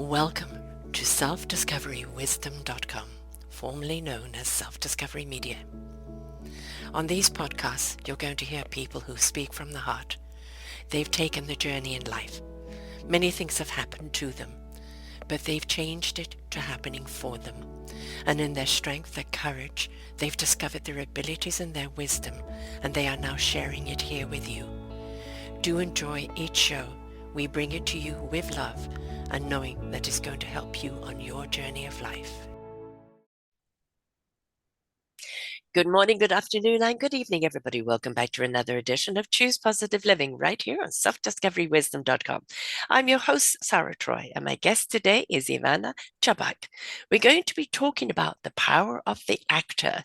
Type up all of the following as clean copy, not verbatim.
Welcome to selfdiscoverywisdom.com, formerly known as Self-Discovery Media. On these podcasts, you're going to hear people who speak from the heart. They've taken the journey in life. Many things have happened to them, but they've changed it to happening for them. And in their strength, their courage, they've discovered their abilities and their wisdom, and they are now sharing it here with you. Do enjoy each show. We bring it to you with love and knowing that it's going to help you on your journey of life. Good morning, good afternoon, and good evening, everybody. Welcome back to another edition of Choose Positive Living right here on selfdiscoverywisdom.com. I'm your host, Sarah Troy, and my guest today is Ivana Chubbuck. We're going to be talking about the power of the actor.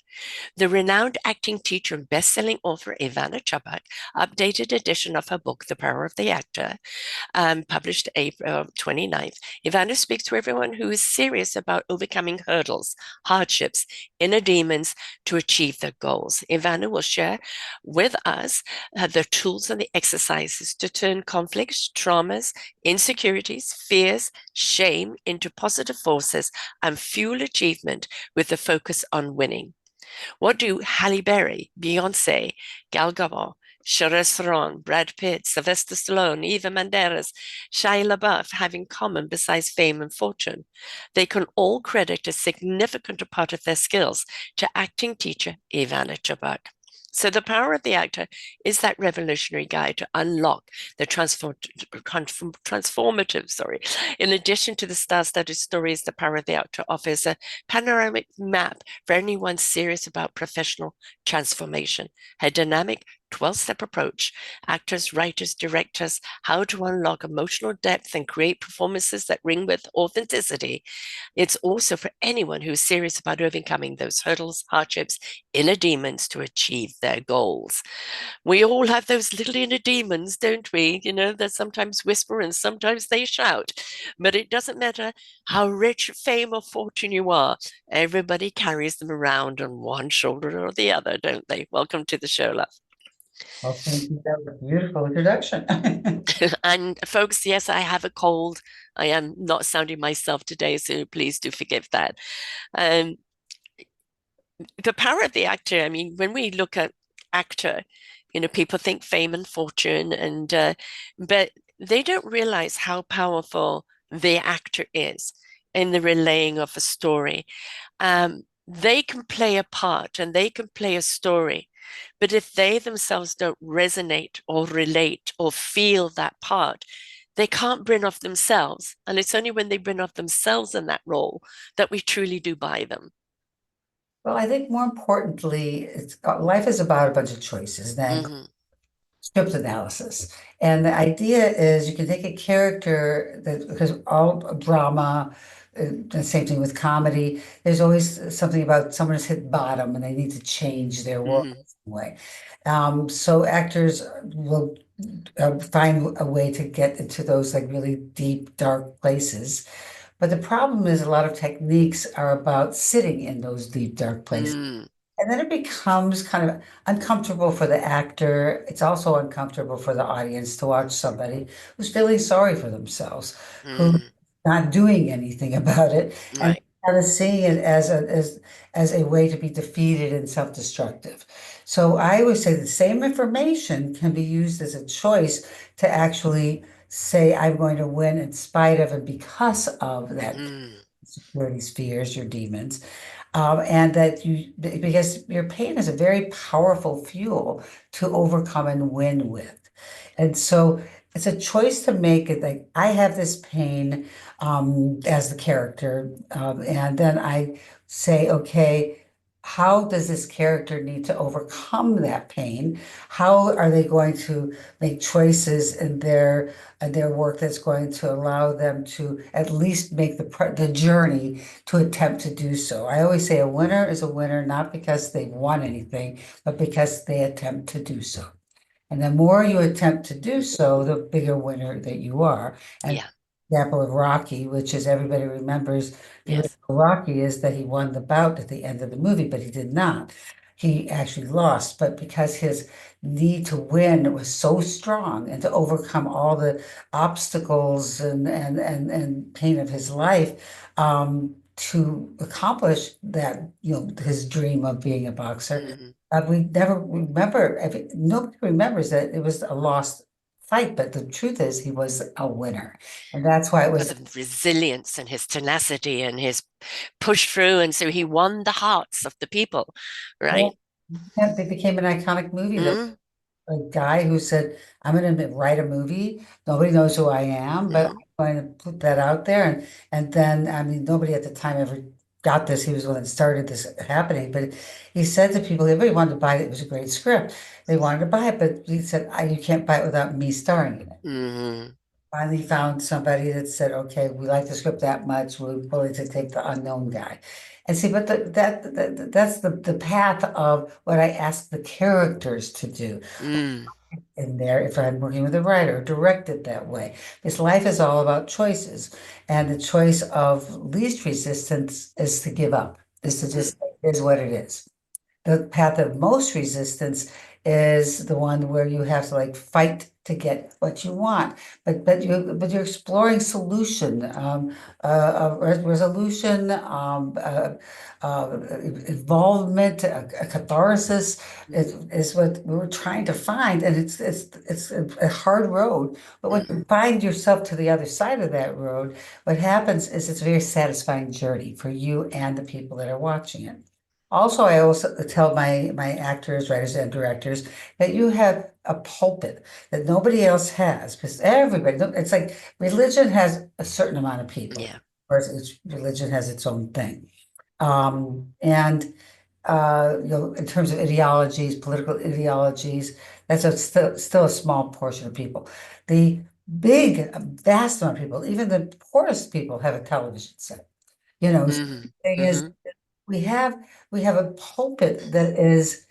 The renowned acting teacher and best-selling author Ivana Chubbuck, updated edition of her book, The Power of the Actor, published April 29th. Ivana speaks to everyone who is serious about overcoming hurdles, hardships, inner demons to achieve their goals. Ivana will share with us the tools and the exercises to turn conflicts, traumas, insecurities, fears, shame into positive forces and fuel achievement with the focus on winning. What do Halle Berry, Beyonce, Gal Gadot, Charlize Theron, Brad Pitt, Sylvester Stallone, Eva Mendes, Shia LaBeouf have in common besides fame and fortune? They can all credit a significant part of their skills to acting teacher Ivana Chubbuck. So the power of the actor is that revolutionary guide to unlock the transformative. In addition to the star-studded stories, the power of the actor offers a panoramic map for anyone serious about professional transformation. Her dynamic 12-step approach, actors, writers, directors, how to unlock emotional depth and create performances that ring with authenticity. It's also for anyone who's serious about overcoming those hurdles, hardships, inner demons to achieve their goals. We all have those little inner demons, don't we? You know, that sometimes whisper and sometimes they shout. But it doesn't matter how rich, fame, or fortune you are. Everybody carries them around on one shoulder or the other, don't they? Welcome to the show, love. Well, thank you. That was a beautiful introduction. And folks, yes, I have a cold. I am not sounding myself today, so please do forgive that. Um, the power of the actor, I mean, when we look at actor, you know, people think fame and fortune, and but they don't realize how powerful the actor is in the relaying of a story. They can play a part and they can play a story, but if they themselves don't resonate or relate or feel that part, they can't bring off themselves. And it's only when they bring off themselves in that role that we truly do buy them. Well, I think more importantly, life is about a bunch of choices, then Mm-hmm. script analysis. And the idea is you can take a character that, because all drama, the same thing with comedy, there's always something about someone has hit bottom and they need to change their world Mm-hmm. in some way. So actors will find a way to get into those like really deep, dark places. But the problem is a lot of techniques are about sitting in those deep, dark places. Mm, And then it becomes kind of uncomfortable for the actor. It's also uncomfortable for the audience to watch somebody who's feeling sorry for themselves, who's mm, not doing anything about it, and right. kind of seeing it as a way to be defeated and self-destructive. So I always say the same information can be used as a choice to actually say, I'm going to win in spite of and because of that Mm, insecurities, fears, your demons. And that because your pain is a very powerful fuel to overcome and win with. And so it's a choice to make it like I have this pain as the character, and then I say, okay, how does this character need to overcome that pain? How are they going to make choices in their work that's going to allow them to at least make the journey to attempt to do so? I always say a winner is a winner not because they've won anything, but because they attempt to do so. And the more you attempt to do so, the bigger winner that you are. And yeah. example of Rocky, which is everybody remembers the Yes. original Rocky, is that he won the bout at the end of the movie, but he did not. he actually lost, but because his need to win was so strong and to overcome all the obstacles and pain of his life, to accomplish that, his dream of being a boxer. Mm. We never remember, nobody remembers that it was a lost fight, but the truth is he was a winner. And that's why it Because was, of resilience and his tenacity and his push through. And so he won the hearts of the people, yeah, right? it became an iconic movie. That Mm. a guy who said, I'm going to write a movie. Nobody knows who I am, but Mm. I'm going to put that out there. And then, I mean, nobody at the time ever got this. He was the one that started this happening. But he said to people, everybody wanted to buy it. It was a great script. They wanted to buy it, but he said, you can't buy it without me starring in it. Mm. Finally found somebody that said, okay, we like the script that much. We're willing to take the unknown guy. And see, but that's the path of what I ask the characters to do Mm. in there if I'm working with a writer, direct it that way. Because life is all about choices. And the choice of least resistance is to give up, is to Mm. just, is what it is. The path of most resistance is the one where you have to like fight to get what you want, but you're exploring solution, resolution, involvement, a catharsis is what we were trying to find, and it's a hard road. But when Mm. you find yourself to the other side of that road, what happens is it's a very satisfying journey for you and the people that are watching it. Also, I also tell my actors, writers, and directors that you have a pulpit that nobody else has because everybody, it's like religion has a certain amount of people. Yeah. Of course, religion has its own thing. And in terms of ideologies, political ideologies, that's still a small portion of people. The vast amount of people, even the poorest people, have a television set. So Mm. the thing is, Mm-hmm. we have we have a pulpit that is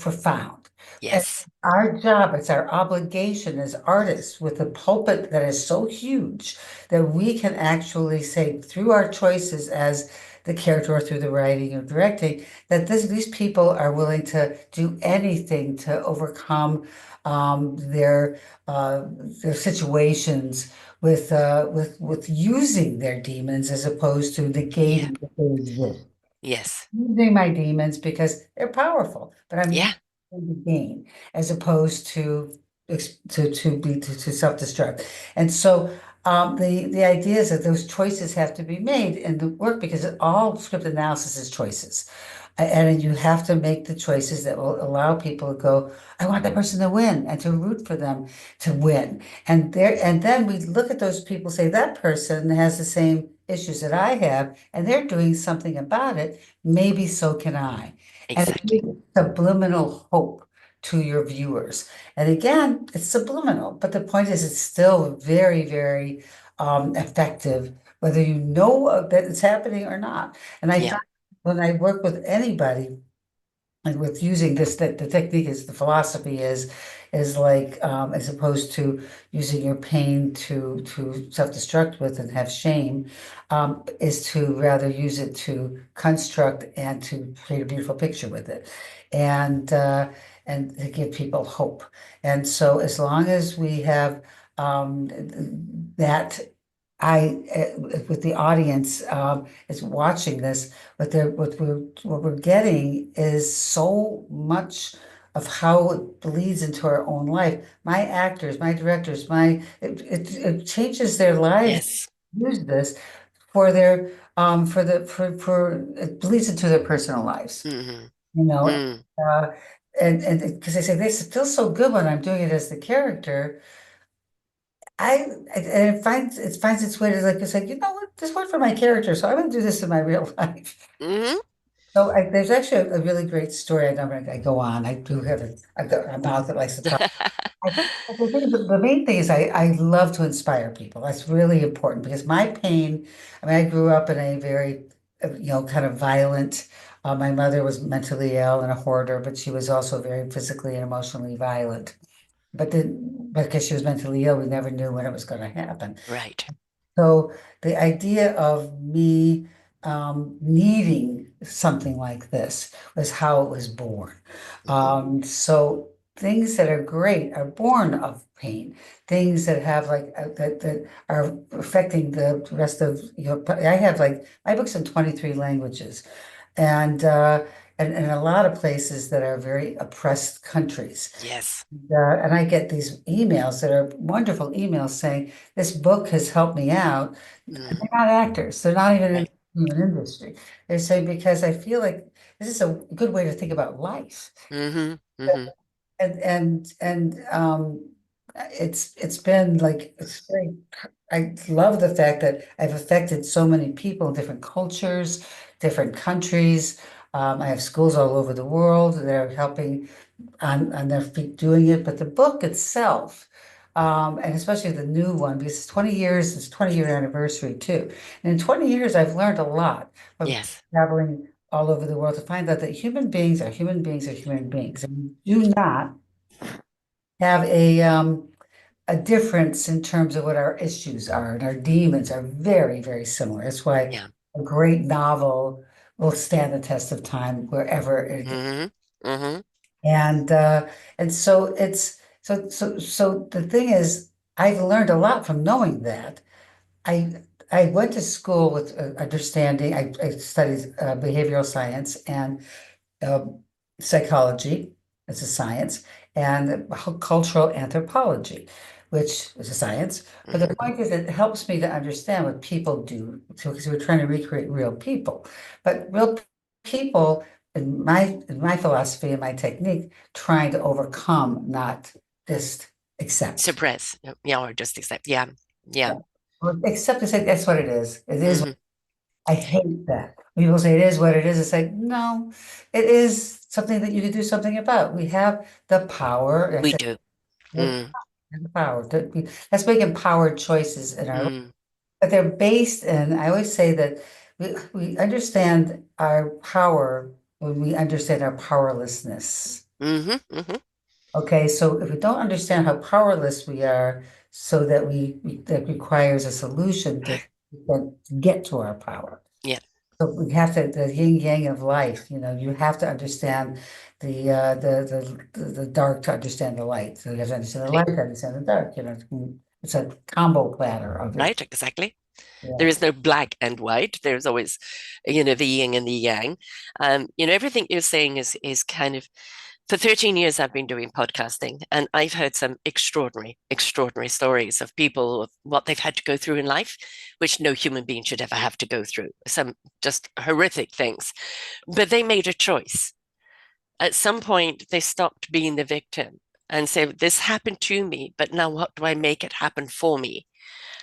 profound. And Yes. our job, it's our obligation as artists with a pulpit that is so huge that we can actually say through our choices as the character or through the writing or directing that these people are willing to do anything to overcome their situations with using their demons as opposed to Yeah. negating that they exist. Yes. Using my demons because they're powerful, but I'm Yeah. using them to gain as opposed to to self-destruct. And so the idea is that those choices have to be made in the work because all script analysis is choices. And you have to make the choices that will allow people to go, I want that person to win and to root for them to win. And then we look at those people, say that person has the same issues that I have, and they're doing something about it. Maybe so can I. And it Exactly. gives subliminal hope to your viewers. And again, it's subliminal, but the point is it's still very, very effective, whether you know that it's happening or not. And I Yeah. find when I work with anybody, and with using this, that the technique is the philosophy is like as opposed to using your pain to self-destruct with and have shame, is to rather use it to construct and to create a beautiful picture with it, and to give people hope. And so as long as we have that with the audience is watching this, what we're getting is so much of how it bleeds into our own life. My actors, my directors, it changes their lives. Yes. Use this for their for it bleeds into their personal lives, Mm-hmm. you know. Mm. Uh, and because they say this feels so good when I'm doing it as the character. And it finds its way to like it's like you know what this worked for my character, so I'm going to do this in my real life. Mm-hmm. So there's actually a really great story. I know I go on. I do have a mouth that likes to talk. I think the main thing is I love to inspire people. That's really important because my pain. I mean, I grew up in a very kind of violent. My mother was mentally ill and a hoarder, but she was also very physically and emotionally violent. But because she was mentally ill, we never knew when it was going to happen. Right. So the idea of me needing something like this was how it was born. Mhm. So things that are great are born of pain. Things that have like that are affecting the rest of I have like my book's in 23 languages, and and a lot of places that are very oppressed countries. Yes. And I get these emails that are wonderful emails saying, this book has helped me out. And Mm. they're not actors. They're not even in Right. the human industry. They're saying, because I feel like this is a good way to think about life. Hmm. Hmm. And it's been like it's very I love the fact that I've affected so many people in different cultures, different countries. I have schools all over the world that are helping on their feet doing it. But the book itself, and especially the new one, because it's 20 years, it's 20-year anniversary too. And in 20 years, I've learned a lot from Yes. traveling all over the world to find out that human beings are human beings are human beings. And we do not have a difference in terms of what our issues are, and our demons are very, very similar. That's why Yeah. a great novel will stand the test of time wherever it Hmm. Hmm. and so the thing is, I've learned a lot from knowing that. I went to school with understanding. I studied behavioral science and um, psychology as a science, and cultural anthropology, which is a science. But the Hmm. point is, it helps me to understand what people do, because we're trying to recreate real people. But real people, in my philosophy and my technique, trying to overcome, not just accept. Suppress. Yeah, or just accept. Yeah. Yeah. Yeah. Or accept is like, that's what it is. It is. Hmm. I hate that. People say it is what it is. It's like, no, it is something that you can do something about. We have the power. I We said, do. we Mm. have the power. Let's make empowered choices in our life. Mm. But they're based in, I always say that we understand our power when we understand our powerlessness. Hmm. Hmm. Okay, so if we don't understand how powerless we are, so that that requires a solution to get to our power. Yeah. So we have to, the yin yang of life, you have to understand the dark to understand the light. So you have to understand the light to understand the dark. It's a combo platter of it. Right. Exactly. There Yeah. is no black and white. There's always, the yin and the yang. Everything you're saying is kind of. For 13 years, I've been doing podcasting, and I've heard some extraordinary, extraordinary stories of people of what they've had to go through in life, which no human being should ever have to go through. Some just horrific things, but they made a choice. At some point, they stopped being the victim and said, "This happened to me, but now what do I make it happen for me?"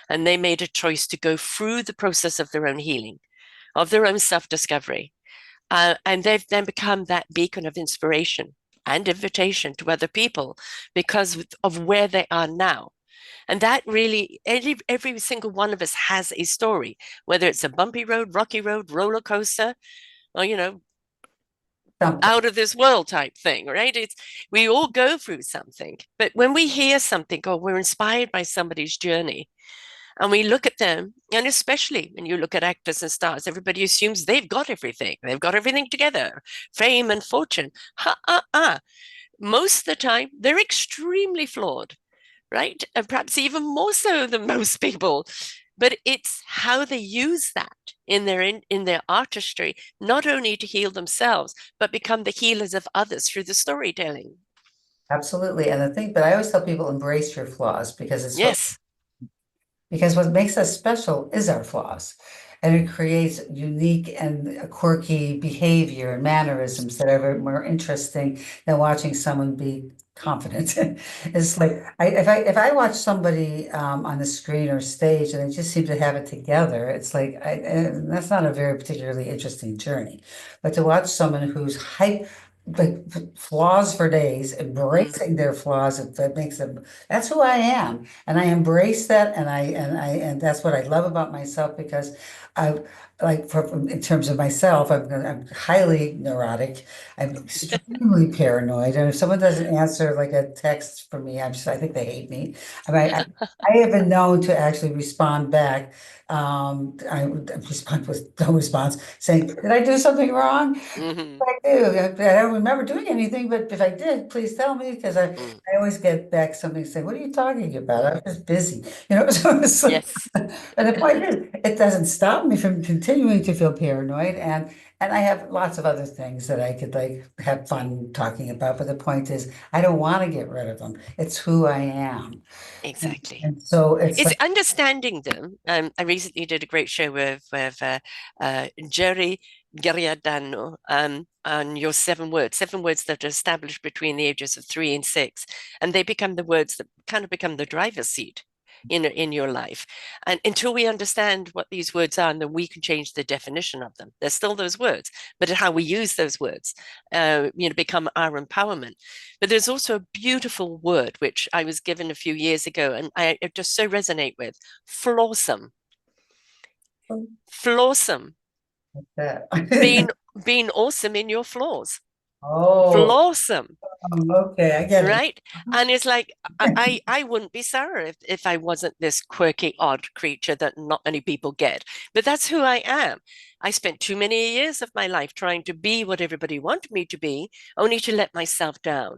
And they made a choice to go through the process of their own healing, of their own self discovery. And they've then become that beacon of inspiration and invitation to other people because of where they are now. And that really, every single one of us has a story, whether it's a bumpy road, rocky road, roller coaster, or, Something. out of this world type thing, right? We all go through something. But when we hear something or we're inspired by somebody's journey, and we look at them, and especially when you look at actors and stars, everybody assumes they've got everything. They've got everything together, fame and fortune. Most of the time, they're extremely flawed, right? And perhaps even more so than most people. But it's how they use that in their artistry, not only to heal themselves, but become the healers of others through the storytelling. Absolutely. And the thing, but I always tell people, embrace your flaws, Yes, because what makes us special is our flaws. And it creates unique and quirky behavior and mannerisms that are more interesting than watching someone be confident. It's like if I watch somebody on the screen or stage and they just seem to have it together, it's like that's not a very particularly interesting journey. But to watch someone who's hype. like flaws for days, Mm, embracing their flaws. That makes them, that's who I am. And I embrace that. And that's what I love about myself because I like in terms of myself, I'm highly neurotic. I'm extremely paranoid. And if someone doesn't answer like a text for me, I think they hate me. I mean, I have been known to actually respond back. I would respond with no response saying, did I do something wrong? hmm I do. I don't remember doing anything, but if I did, please tell me because mm, I always get back something saying, "What are you talking about? I mm. was just busy," you know. So it's like, Yes. and the point is, it doesn't stop me from continuing to feel paranoid, and I have lots of other things that I could like have fun talking about. But the point is, I don't want to get rid of them. It's who I am, Exactly. and so it's It's like, understanding them. I recently did a great show with Jerry Gariadano on your 7 words, 7 words that are established between the ages of 3 and 6, and they become the words that kind of become the driver's seat in your life. And until we understand what these words are, and then we can change the definition of them. They're still those words, but how we use those words, become our empowerment. But there's also a beautiful word which I was given a few years ago, and I just so resonate with flawsome. Flawsome. that. Being being awesome in your flaws. Oh, Flawsome. okay, I get it. Right. And it's like I wouldn't be Sarah if I wasn't this quirky, odd creature that not many people get. But that's who I am. I spent too many years of my life trying to be what everybody wanted me to be, only to let myself down.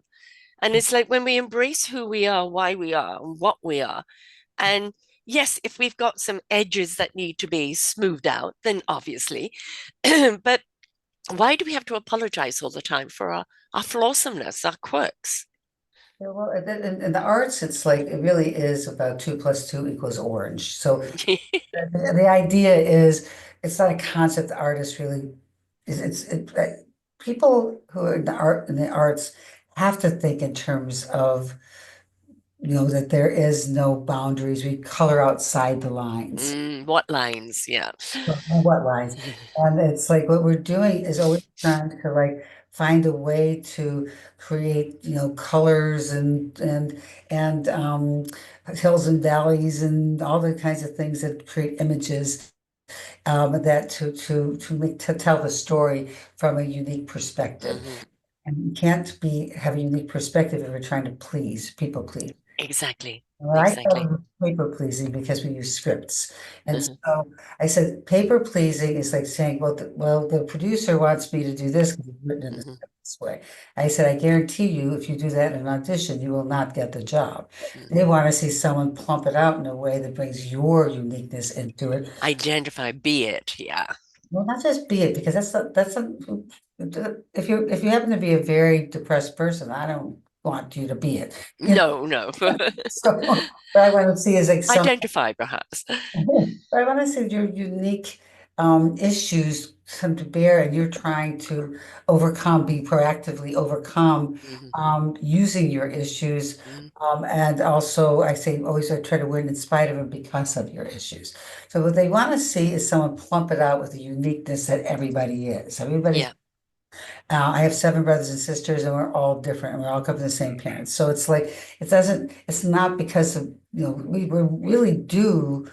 And it's like when we embrace who we are, why we are, and what we are. And yes, if we've got some edges that need to be smoothed out, then obviously. But why do we have to apologize all the time for our flawsomeness, our quirks? Yeah, well, in the arts, it's like it really is about two plus two equals orange. So the idea is it's not a concept the artist really is. People who are in the arts have to think in terms of that there is no boundaries. We color outside the lines. What lines? Yeah. What lines? And it's like what we're doing is always trying to like find a way to create, colors and hills and valleys and all the kinds of things that create images that to tell the story from a unique perspective. hmm And you can't have a unique perspective if we're trying to people please. Exactly. Well, I thought Exactly. it was paper pleasing because we use scripts. And Uh-huh. so I said, paper pleasing is like saying, well, the producer wants me to do this because it's written in the hmm script this way. I said, I guarantee you, if you do that in an audition, you will not get the job. They want to see someone plump it out in a way that brings your uniqueness into it. Identify, be it. Yeah. Well, not just be it, because if you happen to be a very depressed person, I don't want you to be it. You know, No, no. so what I want to see is like some Identify, perhaps. But I want to say your unique issues come to bear, and you're trying to be proactively overcome hmm using your issues. hmm And also, I say always I try to win in spite of them because of your issues. So what they want to see is someone plump it out with the uniqueness that everybody is. Everybody's Yeah. I have 7 brothers and sisters, and we're all different, and we all come from the same parents. So it's like it's not because of, we really do.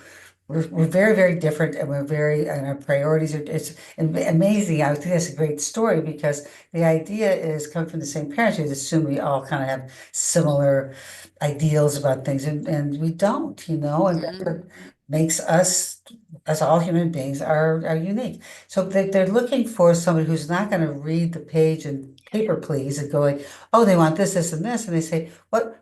We're very, very different, and and our priorities are, it's amazing. I think that's a great story because the idea is coming from the same parents, you'd assume we all kind of have similar ideals about things, and we don't, and that's hmm what makes us, as all human beings, are unique. So they're looking for somebody who's not going to read the page and paper please and go like, oh, they want this, this, and this. And they say,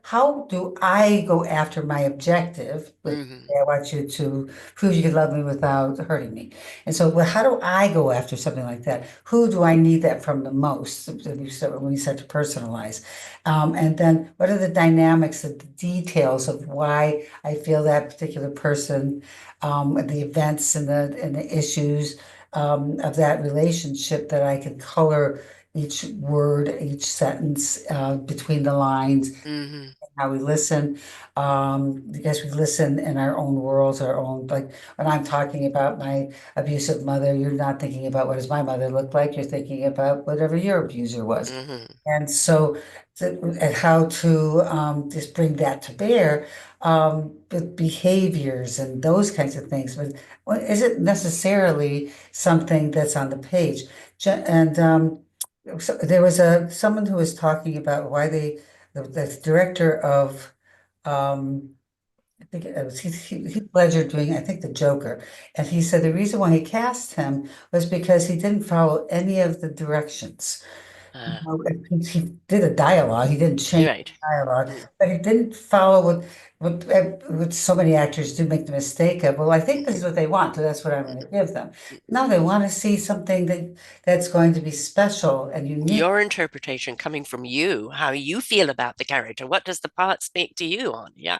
how do I go after my objective? Which hmm I want you to prove you can love me without hurting me. And so, well, how do I go after something like that? Who do I need that from the most? When you start to personalize. And then what are the dynamics, the details of why I feel that particular person, the events and the issues of that relationship that I can color each word, each sentence between the lines hmm how we listen, because we listen in our own worlds, our own, like when I'm talking about my abusive mother, you're not thinking about what does my mother look like, you're thinking about whatever your abuser was. Hmm. And so, and how to just bring that to bear with behaviors and those kinds of things, but well, isn't necessarily something that's on the page. And so there was someone who was talking about why the director of I think it was Heath Ledger doing, I think, the Joker. And he said the reason why he cast him was because he didn't follow any of the directions. Uh, Well, he did a dialogue. He didn't change right. the dialogue, Mm, but he didn't follow what so many actors do make the mistake of. Well, I think this is what they want, so that's what I'm going to give them. mm. No, they want to see something that's going to be special and unique. Your interpretation coming from you, how you feel about the character. What does the part speak to you on? Yeah.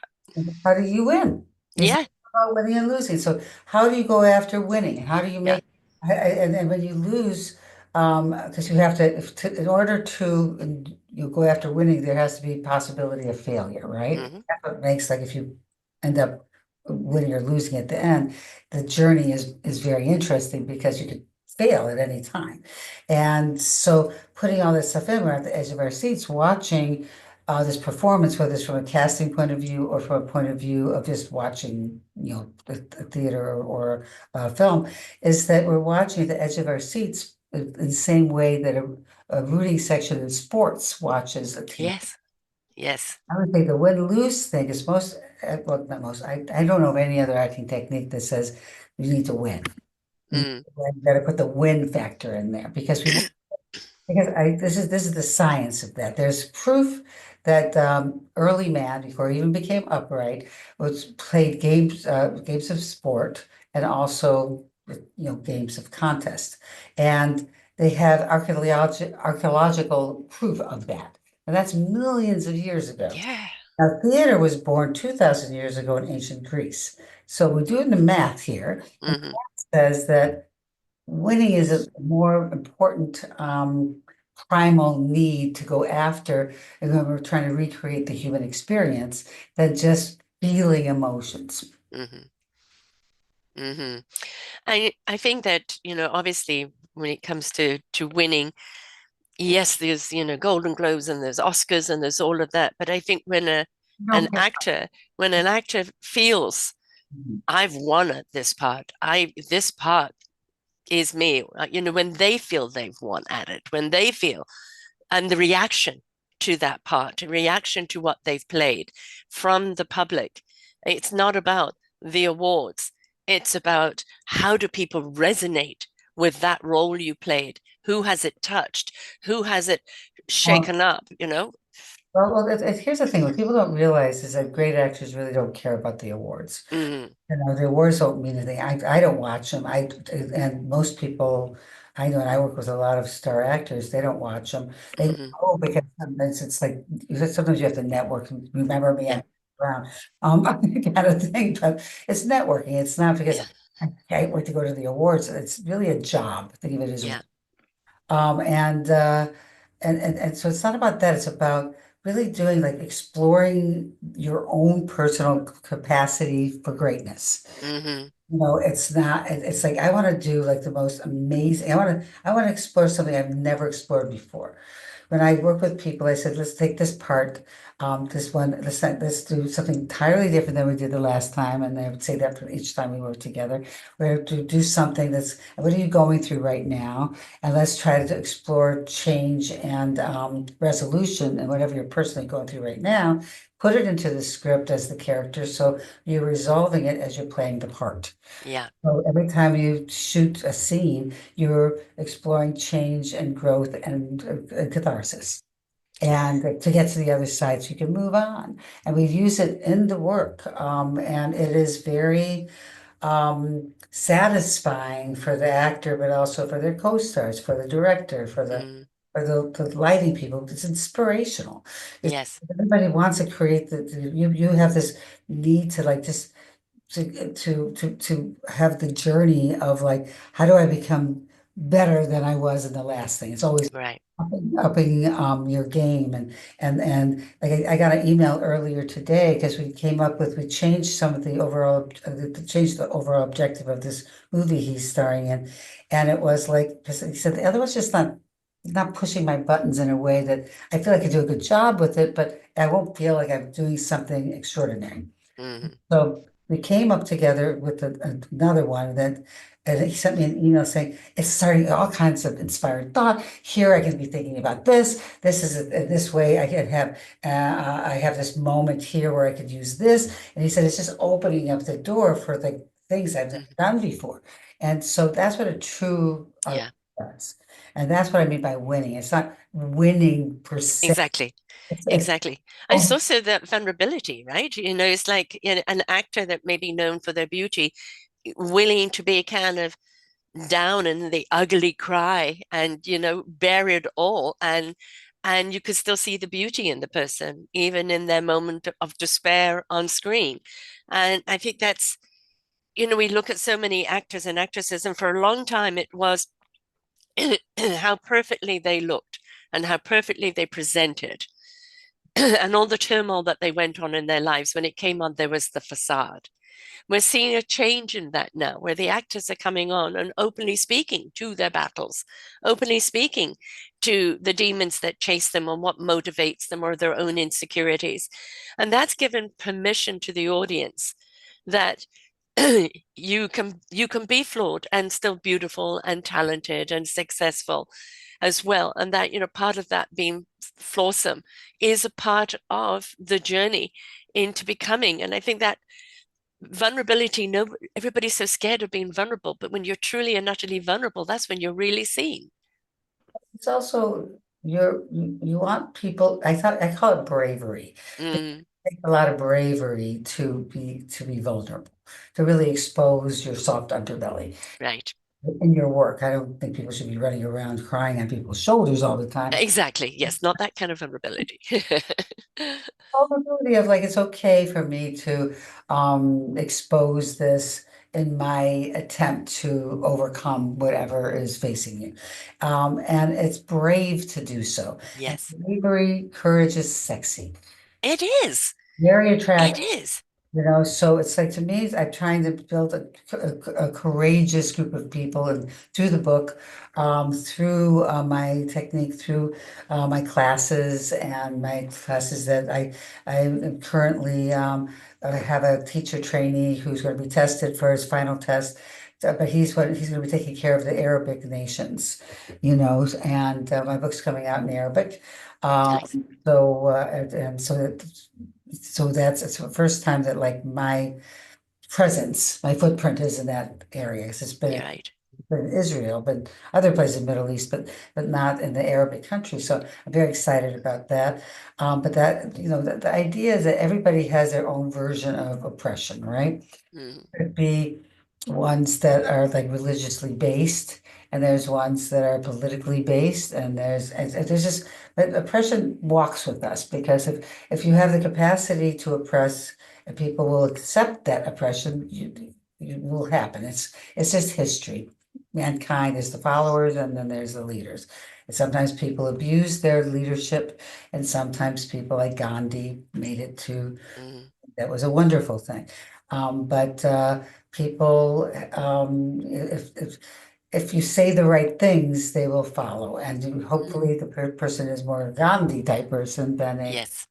How do you win? It's Yeah. about winning and losing. So how do you go after winning? How do you Yeah. make and when you lose, because you have to, in order to you go after winning, there has to be possibility of failure, right? Hmm. That's what makes like if you end up winning or losing at the end, the journey is very interesting because you could fail at any time. And so putting all this stuff in, we're at the edge of our seats watching this performance, whether it's from a casting point of view or from a point of view of just watching, a theater or a film, is that we're watching at the edge of our seats in the same way that a rooting section in sports watches a team. Yes. Yes. I would say the win-lose thing is most, well, not most, I don't know of any other acting technique that says you need to win. You Mm. got to put the win factor in there because because this is the science of that. There's proof that early man, before he even became upright, was played games of sport and also games of contest, and they have archaeological proof of that, and that's millions of years ago. Yeah. Now, theater was born 2,000 years ago in ancient Greece. So we're doing the math here, and Hmm. math says that winning is a more important primal need to go after, and when we're trying to recreate the human experience, than just feeling emotions. Hmm. Hmm. I think that, obviously when it comes to winning, yes, there's, Golden Globes and there's Oscars and there's all of that. But I think an No, actor, when an actor feels I've won at this part is me, when they feel they've won at it, when they feel, and the reaction to that part, a reaction to what they've played from the public. It's not about the awards. It's about how do people resonate with that role you played? Who has it touched? Who has it well, shaken up? here's the thing: what people don't realize is that great actors really don't care about the awards. Mm, The awards don't mean anything. I don't watch them. And most people I know, and I work with a lot of star actors, they don't watch them. They hmm. know because sometimes it's like sometimes you have to network and remember me Yeah, and around kind of thing. But it's networking. It's not because yeah, I can't wait to go to the awards. It's really a job. Think of it as yeah. um, and uh, and so it's not about that. It's about really doing like exploring your own personal capacity for greatness. Hmm. It's not, it's like I want to do like the most amazing, I want to explore something I've never explored before. When I work with people, I said, let's take this part, this one, let's do something entirely different than we did the last time. And I would say that for each time we work together. We're to do something what are you going through right now? And let's try to explore change and resolution and whatever you're personally going through right now, put it into the script as the character. So you're resolving it as you're playing the part. Yeah, So every time you shoot a scene, you're exploring change and growth and catharsis. And to get to the other side, so you can move on. And we use it in the work. And it is very satisfying for the actor, but also for their co-stars, for the director, mm, for the lighting people. It's inspirational. It's, yes, everybody wants to create you have this need to like just to have the journey of like how do I become better than I was in the last thing. It's always Right. upping your game, and like I got an email earlier today because we changed some of the overall changed the overall objective of this movie he's starring in, and it was like, 'cause he said the other was just not pushing my buttons in a way that I feel like I do a good job with it, but I won't feel like I'm doing something extraordinary. Hmm. So we came up together with another one that, and he sent me an email saying it's starting all kinds of inspired thought. Here I can be thinking about this. This is this way I can have. I have this moment here where I could use this. And he said it's just opening up the door for the things I've never Hmm. done before. And so that's what a true art Yeah, does. And that's what I mean by winning. It's not winning per se. exactly. It's Exactly. And it's also that vulnerability, right? It's like an actor that may be known for their beauty, willing to be kind of down in the ugly cry and bear it all, and you could still see the beauty in the person even in their moment of despair on screen. And I think that's, we look at so many actors and actresses, and for a long time it was how perfectly they looked and how perfectly they presented and all the turmoil that they went on in their lives. When it came on, there was the facade. We're seeing a change in that now, where the actors are coming on and openly speaking to their battles, openly speaking to the demons that chase them and what motivates them or their own insecurities. And that's given permission to the audience that you can be flawed and still beautiful and talented and successful as well. And that, part of that being flawsome is a part of the journey into becoming. And I think that vulnerability, no, everybody's so scared of being vulnerable, but when you're truly and utterly vulnerable, that's when you're really seen. It's also you want people. I call it bravery. It Mm, takes a lot of bravery to be vulnerable, to really expose your soft underbelly right. in your work. I don't think people should be running around crying on people's shoulders all the time. Exactly. Yes, not that kind of vulnerability. Vulnerability of like it's okay for me to expose this in my attempt to overcome whatever is facing you. And it's brave to do so. And Yes, bravery, courage is sexy, it is. very It attractive. is. So it's like to me, I'm trying to build a courageous group of people, and through the book, through my technique, through my classes and my classes that I am currently I have a teacher trainee who's going to be tested for his final test. But he's going to be taking care of the Arabic nations, and my book's coming out in Arabic. Um, Nice. so that's it's the first time that like my footprint is in that area. 'Cause You're right. it's been in Israel, but other places in the Middle East, but not in the Arabic country. So I'm very excited about that. But that, the idea is that everybody has their own version of oppression, right? Mm, Could be ones that are like religiously based, and there's ones that are politically based, and there's just but oppression walks with us because if you have the capacity to oppress and people will accept that oppression, you will happen. It's just history. Mankind is the followers, and then there's the leaders. And sometimes people abuse their leadership, and sometimes people like Gandhi made it to mm, that was a wonderful thing. But people, if you say the right things, they will follow. And mm. hopefully, the person is more a Gandhi type person than a Yes.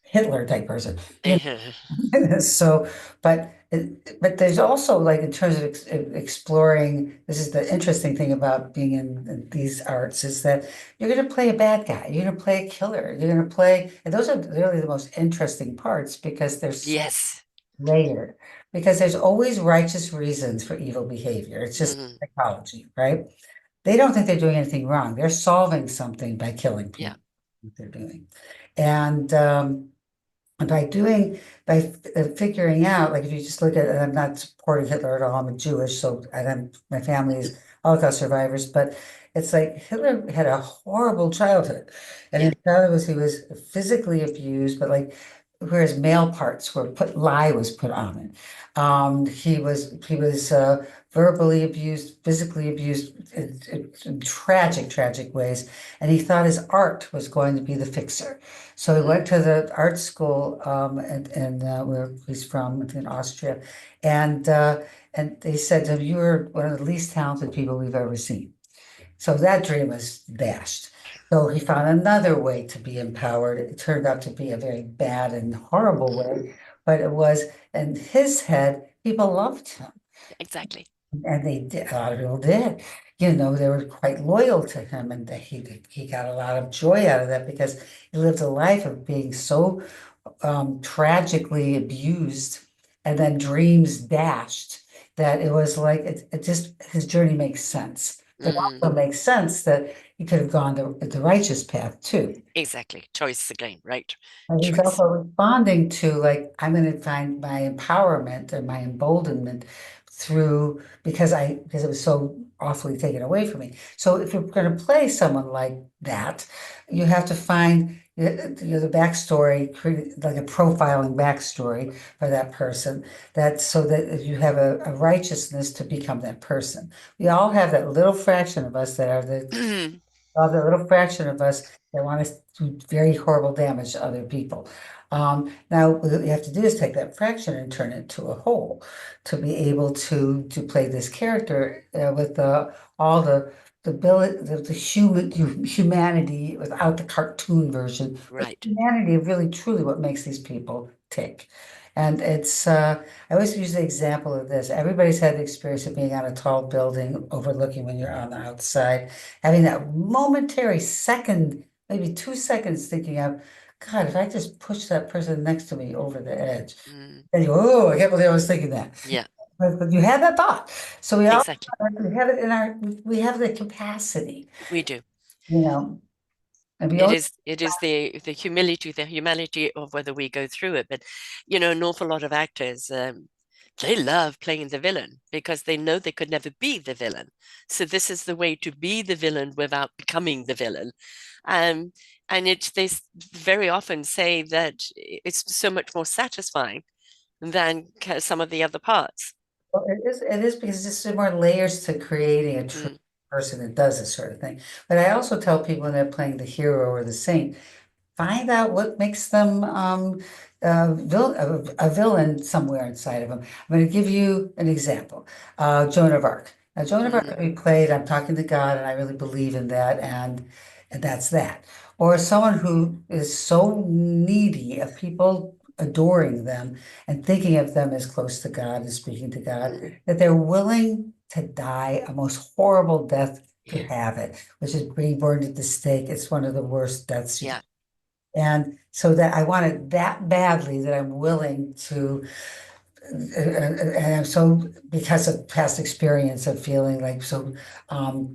Hitler type person. So, but there's also like in terms of exploring. This is the interesting thing about being in these arts is that you're going to play a bad guy. You're going to play a killer. You're going to play, and those are really the most interesting parts because they're so Yes. layered. Because there's always righteous reasons for evil behavior. It's just Mm, psychology, right? They don't think they're doing anything wrong. They're solving something by killing yeah. people. What they're doing, and by figuring out, like if you just look at, and I'm not supporting Hitler at all, I'm a Jewish, so my family is Holocaust survivors, but it's like Hitler had a horrible childhood. And Yeah. his childhood was he was physically abused, but like where his male parts were put, lye was put on it. He was verbally abused, physically abused in tragic, tragic ways, and he thought his art was going to be the fixer. So he went Mm, to the art school, and where he's from in Austria, and uh, and they said to him, "You're one of the least talented people we've ever seen." So that dream was dashed. So he found another way to be empowered. It turned out to be a very bad and horrible mm, way, but it was in his head, people loved him. exactly. And they did, a lot of people did. You know, they were quite loyal to him, and he got a lot of joy out of that because he lived a life of being so tragically abused and then dreams dashed that it was like it just his journey makes sense. But it Mm, also makes sense that he could have gone the righteous path too. exactly. Choice again, right? And he's Choice. also responding to like, I'm going to find my empowerment and my emboldenment through because it was so awfully taken away from me. So if you're going to play someone like that, you have to find the backstory, like a profiling backstory for that person, that so that you have a righteousness to become that person. We all have that little fraction of us that are the little fraction of us that want to do very horrible damage to other people. Now, what you have to do is take that fraction and turn it to a whole to be able to play this character with all the ability, the humanity without the cartoon version, but Right. humanity of really truly what makes these people tick. And I always use the example of this. Everybody's had the experience of being on a tall building overlooking when you're on the outside, having that momentary second, maybe 2 seconds thinking of, God, if I just push that person next to me over the edge, Mm, and you go, oh, I can't believe I was thinking that. yeah, But you had that thought. So exactly. we have it in we have the capacity, We do. you know, and we always, It is the humility, the humanity of whether we go through it. But you know, an awful lot of actors, they love playing the villain because they know they could never be the villain. So this is the way to be the villain without becoming the villain. Um, and very often say that it's so much more satisfying than some of the other parts. well, it is because there's just more layers to creating a true Mm, person that does this sort of thing. But I also tell people when they're playing the hero or the saint, find out what makes them a villain somewhere inside of them. I'm going to give you an example. Joan of Arc. Now, Joan of Arc mm, could be played, I'm talking to God and I really believe in that, and that's that. Or someone who is so needy of people adoring them and thinking of them as close to God and speaking to God, mm, that they're willing to die a most horrible death to yeah, have it, which is being burned at the stake. It's one of the worst deaths you can. yeah, And so that I want it that badly that I'm willing to, and I'm so, because of past experience of feeling like so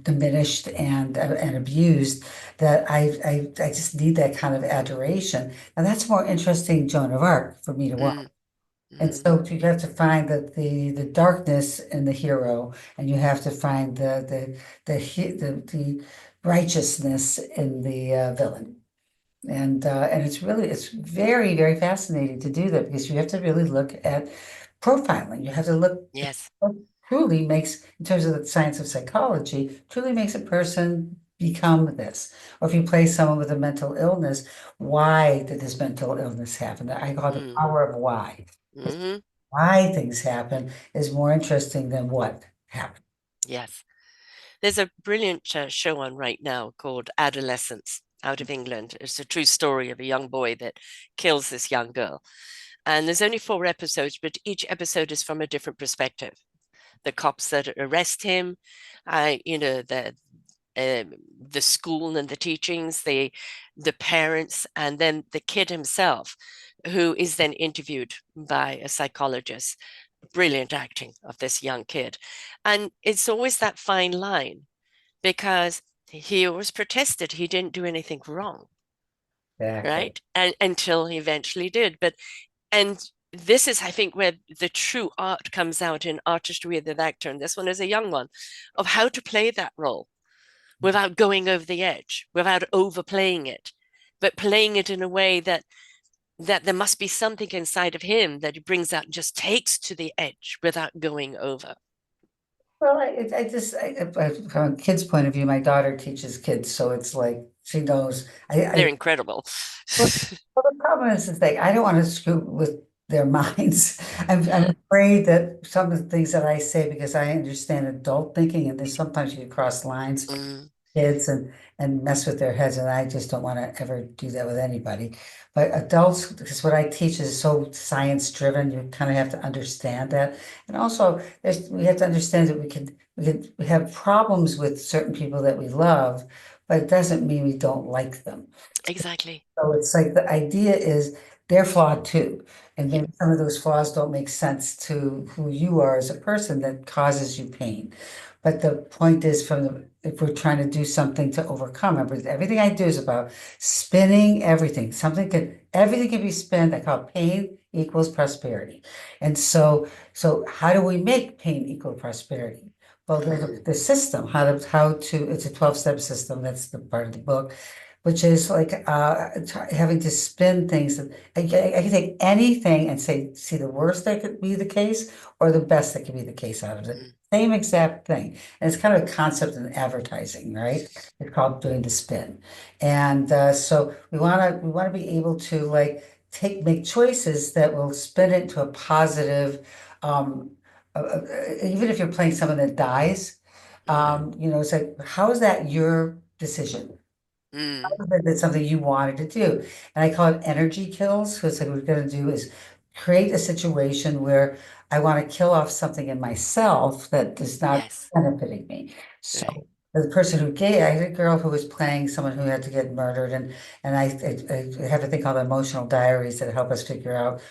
diminished and abused, that I just need that kind of adoration. And that's more interesting Joan of Arc for me to watch. mm, And mm, so you have to find the darkness in the hero, and you have to find the righteousness in the villain. And it's very, very fascinating to do that because you have to really look at profiling. You have to look at yes, what truly makes, in terms of the science of psychology, truly makes a person become this. Or if you play someone with a mental illness, why did this mental illness happen? I call it the mm, power of why. Because hmm, why things happen is more interesting than what happened. yes. There's a brilliant show on right now called Adolescence out of England. It's a true story of a young boy that kills this young girl. And there's only 4 episodes, but each episode is from a different perspective. The cops that arrest him, you know, the school and the teachings, the parents, and then the kid himself, who is then interviewed by a psychologist. Brilliant acting of this young kid. And it's always that fine line because he always protested he didn't do anything wrong, Exactly. right? And until he eventually did. And this is, I think, where the true art comes out in artistry of the actor. And this one is a young one of how to play that role without going over the edge, without overplaying it, but playing it in a way that that there must be something inside of him that he brings out and just takes to the edge without going over. Well, from a kid's point of view, my daughter teaches kids, so it's like she knows. They're incredible. Well, the problem is that I don't want to screw with their minds. I'm afraid that some of the things that I say, because I understand adult thinking, and there's sometimes you cross lines, Mm, kids, and mess with their heads, and I just don't want to ever do that with anybody. But adults, because what I teach is so science driven, you kind of have to understand that. And also, we have to understand that we have problems with certain people that we love, but it doesn't mean we don't like them. exactly. So it's like the idea is they're flawed too. And Yeah. maybe some of those flaws don't make sense to who you are as a person that causes you pain. But the point is if we're trying to do something to overcome everything I do is about spinning everything. Everything can be spun. I call it pain equals prosperity. And so how do we make pain equal prosperity? Well, there's the system, it's a 12-step system. That's the part of the book, which is like having to spin things. I can take anything and say, see the worst that could be the case or the best that could be the case out of it. Mm, Same exact thing. And it's kind of a concept in advertising, right? It's called doing the spin. And so we want to be able to like make choices that will spin it to a positive, um, even if you're playing someone that dies, mm, it's like, how is that your decision? mm, That's something you wanted to do. And I call it energy kills because what we're going to do is create a situation where I want to kill off something in myself that is not yes. benefiting me. So Right. the person I had a girl who was playing someone who had to get murdered, and I have a thing called emotional diaries that help us figure out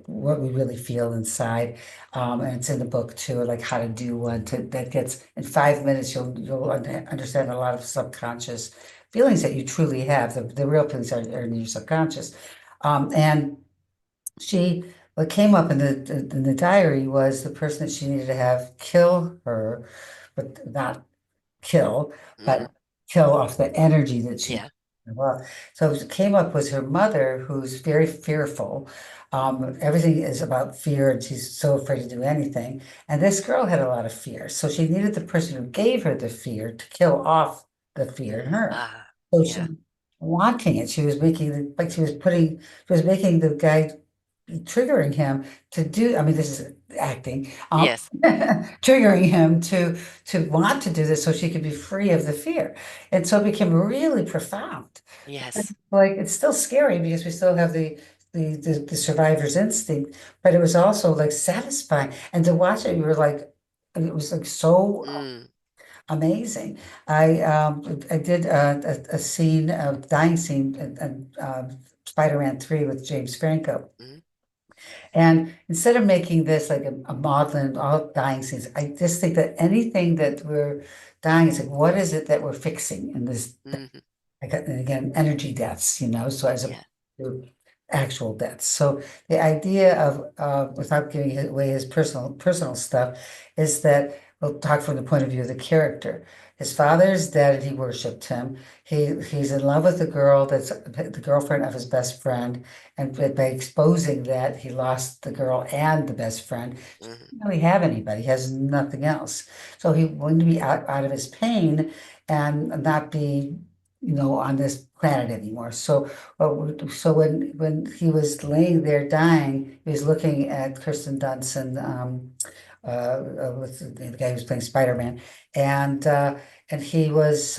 what we really feel inside. And it's in the book too, like how to do one that gets in 5 minutes, you'll understand a lot of subconscious feelings that you truly have. The real feelings are in your subconscious. And what came up in the diary was the person that she needed to have kill her, but not kill, Mm, but kill off the energy that she. yeah. Well, so it came up was her mother, who's very fearful. Everything is about fear, and she's so afraid to do anything. And this girl had a lot of fear, so she needed the person who gave her the fear to kill off the fear in her. Ah, So yeah. she wanting it. She was making the guy triggering him to do, I mean, this is acting, Yes. triggering him to want to do this so she could be free of the fear. And so it became really profound. Yes. Like it's still scary because we still have the survivor's instinct, but it was also like satisfying. And to watch it, you were like, it was like so Mm, amazing. I did a scene, a dying scene in Spider-Man 3 with James Franco. mm, And instead of making this like a maudlin, all dying scenes, I just think that anything that we're dying is like, what is it that we're fixing in this? mm, And again, energy deaths, so as opposed yeah. to actual deaths. So the idea of, without giving away his personal stuff, is that we'll talk from the point of view of the character. His father is dead and he worshipped him. He's in love with the girl that's the girlfriend of his best friend, and by exposing that, he lost the girl and the best friend. Mm, He doesn't really have anybody. He has nothing else. So he wanted to be out of his pain and not be on this planet anymore. So when he was laying there dying, he was looking at Kirsten Dunst with the guy who's playing Spider-Man, and uh, and he was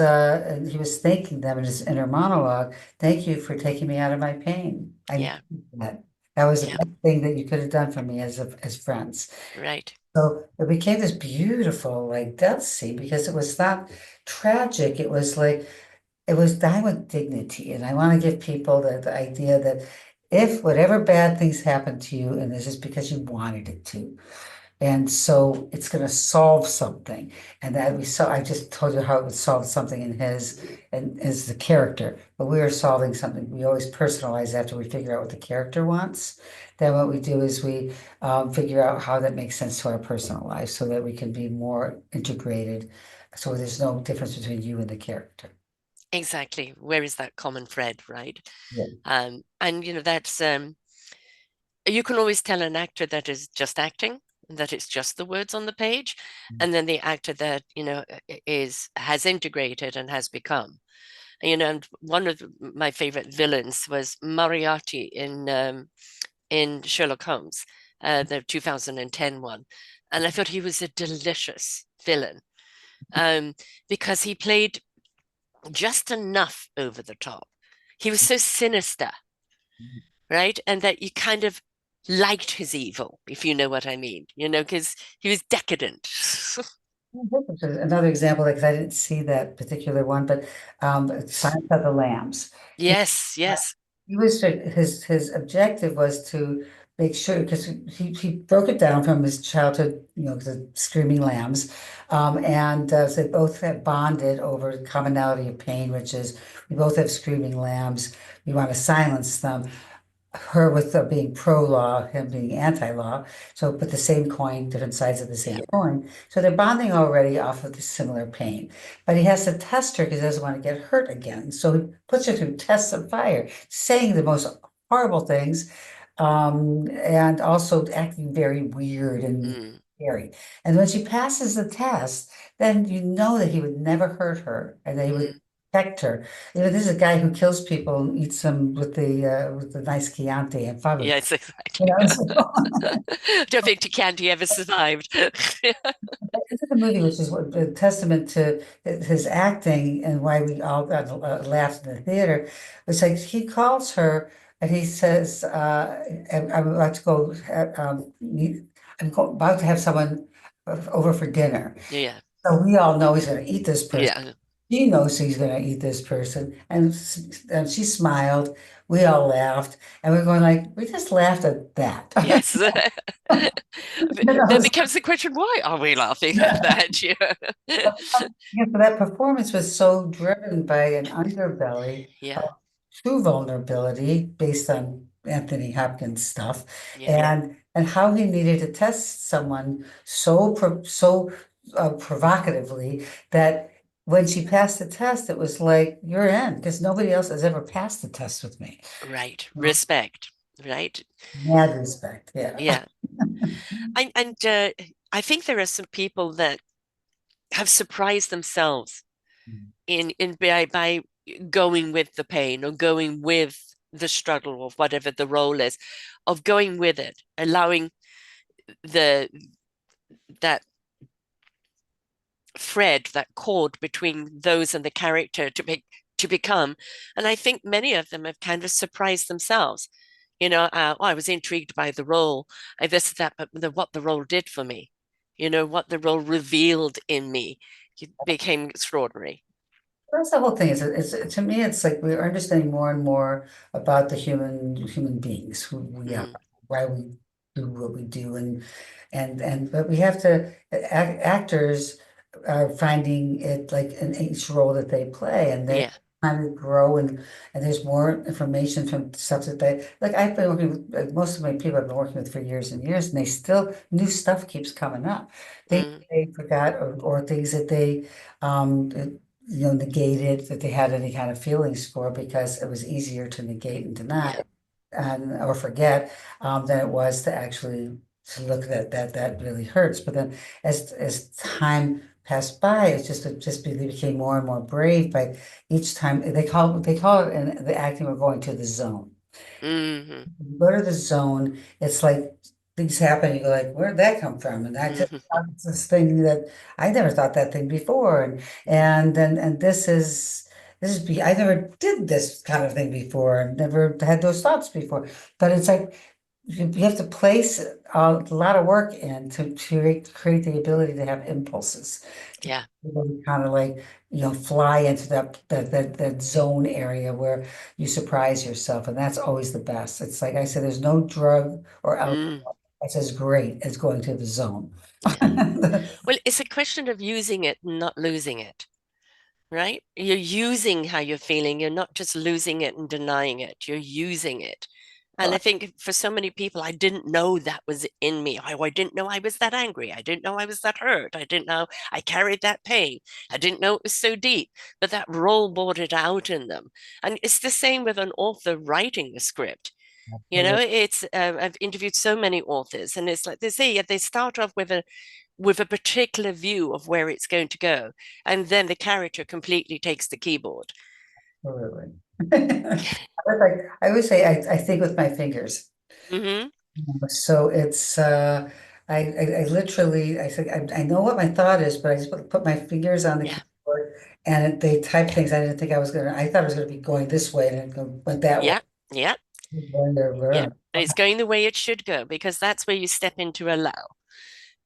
thanking them in his inner monologue. Thank you for taking me out of my pain. I yeah. need that. That was the Yeah. best thing that you could have done for me as friends. Right. So it became this beautiful like death scene because it was not tragic. It was dying with dignity. And I want to give people the idea that if whatever bad things happen to you, and it's just because you wanted it to, and so it's going to solve something. And that we saw, I just told you how it would solve something in his and as the character, but we are solving something. We always personalize after we figure out what the character wants. Then what we do is we figure out how that makes sense to our personal life so that we can be more integrated. So there's no difference between you and the character. exactly. Where is that common thread, right? Yeah. And that's you can always tell an actor that is just acting, that it's just the words on the page, and then the actor that is has integrated and has become. And one of my favorite villains was Moriarty in Sherlock Holmes, the 2010 one, and I thought he was a delicious villain, um, because he played just enough over the top. He was so sinister, right? And that you kind of liked his evil, if you know what I mean, because he was decadent. Another example, because I didn't see that particular one, but Silence of the Lambs. Yes, Uh, yes, He was his objective was to make sure because he broke it down from his childhood, the screaming lambs, and so they both have bonded over the commonality of pain, which is we both have screaming lambs. We want to silence them, her with being pro-law, him being anti-law. So put the same coin, different sides of the yeah, same coin. So they're bonding already off of the similar pain. But he has to test her because he doesn't want to get hurt again. So he puts her through tests of fire, saying the most horrible things, and also acting very weird and mm, scary. And when she passes the test, then you know that he would never hurt her and that he would mm, protect her. This is a guy who kills people and eats them with the nice Chianti and fava. yes, You exactly. know, so Don't think Ticanti ever survived. this is a movie which is a testament to his acting and why we all got laughed in the theater. It's like he calls her and he says, I'm about to go, about to have someone over for dinner. Yeah, So we all know he's going to eat this person. yeah, She knows he's going to eat this person, and she smiled. We all laughed, and we're going like, we just laughed at that. yes. You know, Then becomes the question, why are we laughing at that? Yeah. yeah, but that performance was so driven by an underbelly Yeah, of true vulnerability based on Anthony Hopkins stuff, yeah, and how he needed to test someone so provocatively that when she passed the test, it was like you're in because nobody else has ever passed the test with me. right. You know, Respect, right? mad respect, yeah. Yeah. And I think there are some people that have surprised themselves in by going with the pain or going with the struggle of whatever the role is, of going with it, allowing the that thread, that cord between those and the character to become. And I think many of them have kind of surprised themselves. Oh, I was intrigued by the role, this, that, but what the role did for me, what the role revealed in me, it became extraordinary. That's the whole thing. To me, it's like we're understanding more and more about the human beings, who we are, Mm, why we do what we do, and but we have to actors are finding it like in each role that they play, and they yeah. kind of grow and there's more information from stuff that they like. I've been working with most of my people I've been working with for years and years, and they still new stuff keeps coming up. Things Mm, they forgot or things that they negated that they had any kind of feelings for because it was easier to negate and deny yeah. and or forget than it was to actually to look at that really hurts. But then as time passed by, they became more and more brave by each time they call it in the acting we're going to the zone. Hmm. You go to the zone, it's like things happen, you go like, where'd that come from? And I just Hmm. thought it's this thing that I never thought that thing before. And I never did this kind of thing before and never had those thoughts before. But it's like you have to place a lot of work in to create the ability to have impulses, to Yeah. kind of like, fly into that zone area where you surprise yourself. And that's always the best. It's like I said, there's no drug or Mm, alcohol that's as great as going to the zone. yeah. Well, it's a question of using it, not losing it, right? You're using how you're feeling. You're not just losing it and denying it. You're using it. And I think for so many people, I didn't know that was in me. I didn't know I was that angry. I didn't know I was that hurt. I didn't know I carried that pain. I didn't know it was so deep, but that role brought it out in them. And it's the same with an author writing a script. You know, Absolutely. it's I've interviewed so many authors, and it's like they say, yeah, they start off with a particular view of where it's going to go, and then the character completely takes the keyboard. Absolutely. I always say I think with my fingers. Hmm. So it's I literally I think I know what my thought is, but I just put my fingers on the Yeah, keyboard and they type things I didn't think I was gonna. I thought it was gonna be going this way and went that way. yeah, yeah, yeah. And it's going the way it should go because that's where you step into allow.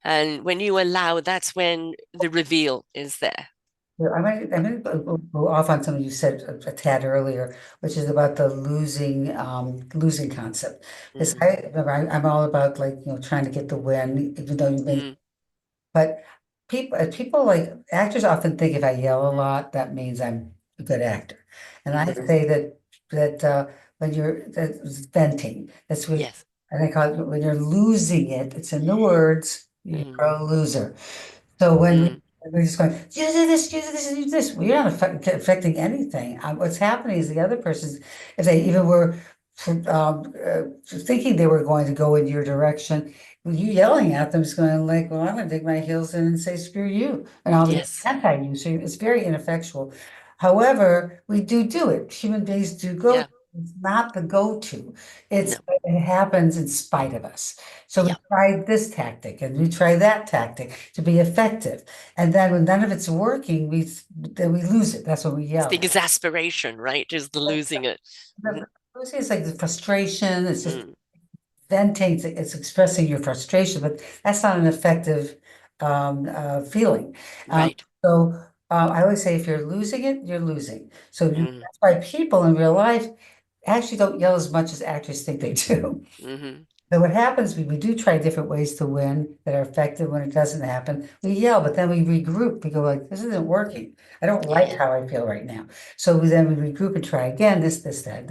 And when you allow, that's when the reveal is there. Yeah, I'm gonna go off on something you said a tad earlier, which is about the losing concept. Because Mm, I'm all about like trying to get the win, even though you may. mm, But people like actors often think if I yell a lot, that means I'm a good actor. And I mm. say that when you're that's venting, that's when Yes. and I call it when you're losing it. It's in the words. You're Mm, a loser. So when mm. we're just going, you do this, you do this, we're not affecting anything. What's happening is the other person's, if they even were thinking they were going to go in your direction, you yelling at them is going like, well, I'm going to dig my heels in and say, screw you, and I'll be Yes. anti you. So it's very ineffectual. However, we do it. Human beings do go. Yeah. It's not the go-to. No. It happens in spite of us. So we Yeah. try this tactic and we try that tactic to be effective. And then when none of it's working, we lose it. That's when we It's the yell. exasperation, right? Is the losing it. Mhm. It's like the frustration. It's just Mm, venting. It's expressing your frustration, but that's not an effective feeling. Um, right. so I always say, if you're losing it, you're losing. Mm, That's why people in real life actually don't yell as much as actors think they do. hmm. So what happens, we do try different ways to win that are effective. When it doesn't happen, we yell, but then we regroup. We go like, this isn't working. I don't Yeah. like how I feel right now. So then we regroup and try again, this tactic,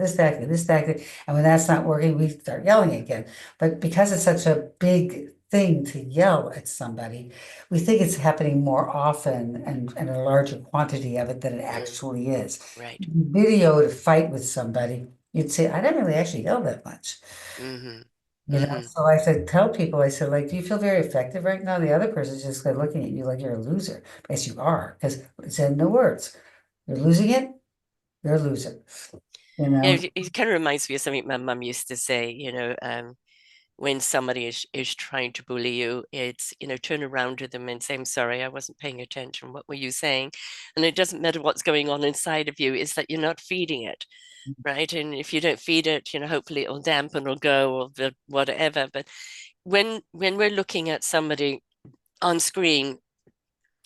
this tactic. And when that's not working, we start yelling again. But because it's such a big thing to yell at somebody, we think it's happening more often and a larger quantity of it than it Mm, actually is. right. Video to fight with somebody, you'd say, I didn't really actually yell that much. Hmm. Hmm. So I said, tell people, I said, like, do you feel very effective right now? The other person's just like looking at you like you're a loser. Yes, you are, because it's in the words. You're losing it, you're a loser. You Yeah, know, it kind of reminds me of something my mum used to say, when somebody is trying to bully you, it's, turn around to them and say, I'm sorry, I wasn't paying attention. What were you saying? And it doesn't matter what's going on inside of you, is that you're not feeding it, right? And if you don't feed it, hopefully it'll dampen or go or whatever. But when we're looking at somebody on screen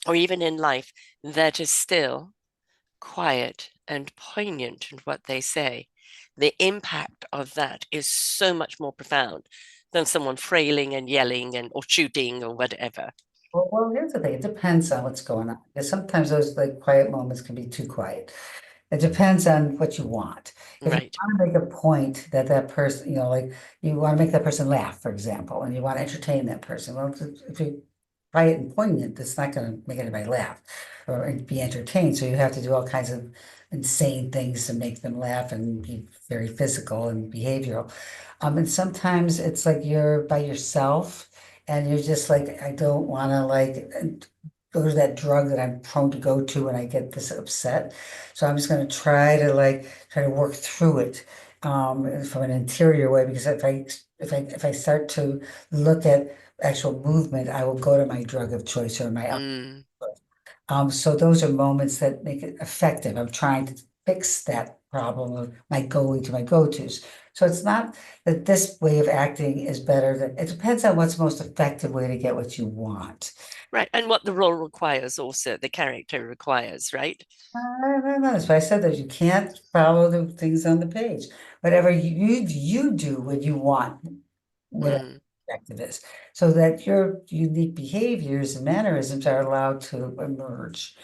or even in life that is still quiet and poignant in what they say, the impact of that is so much more profound than someone frailing and yelling and or shooting or whatever. here's the thing. It depends on what's going on. Because sometimes those like quiet moments can be too quiet. It depends on what you want. If you Right. want to make a point that that person, like you want to make that person laugh, for example, and you want to entertain that person. Well, if you quiet and poignant, that's not going to make anybody laugh or be entertained. So you have to do all kinds of insane things to make them laugh and be very physical and behavioral. And sometimes it's like you're by yourself and you're just like, I don't want to like go to that drug that I'm prone to go to when I get this upset. So I'm just going to try to work through it from an interior way because if I start to look at actual movement, I will go to my drug of choice or my Mm. so those are moments that make it effective. I'm trying to fix that problem of my going to my go-tos. So it's not that this way of acting is better than it depends on what's the most effective way to get what you want. Right. And what the role requires also, the character requires, right? No, that's why I said that you can't follow the things on the page. Whatever you do when you want, whatever Mm. perspective is, so that your unique behaviors and mannerisms are allowed to emerge.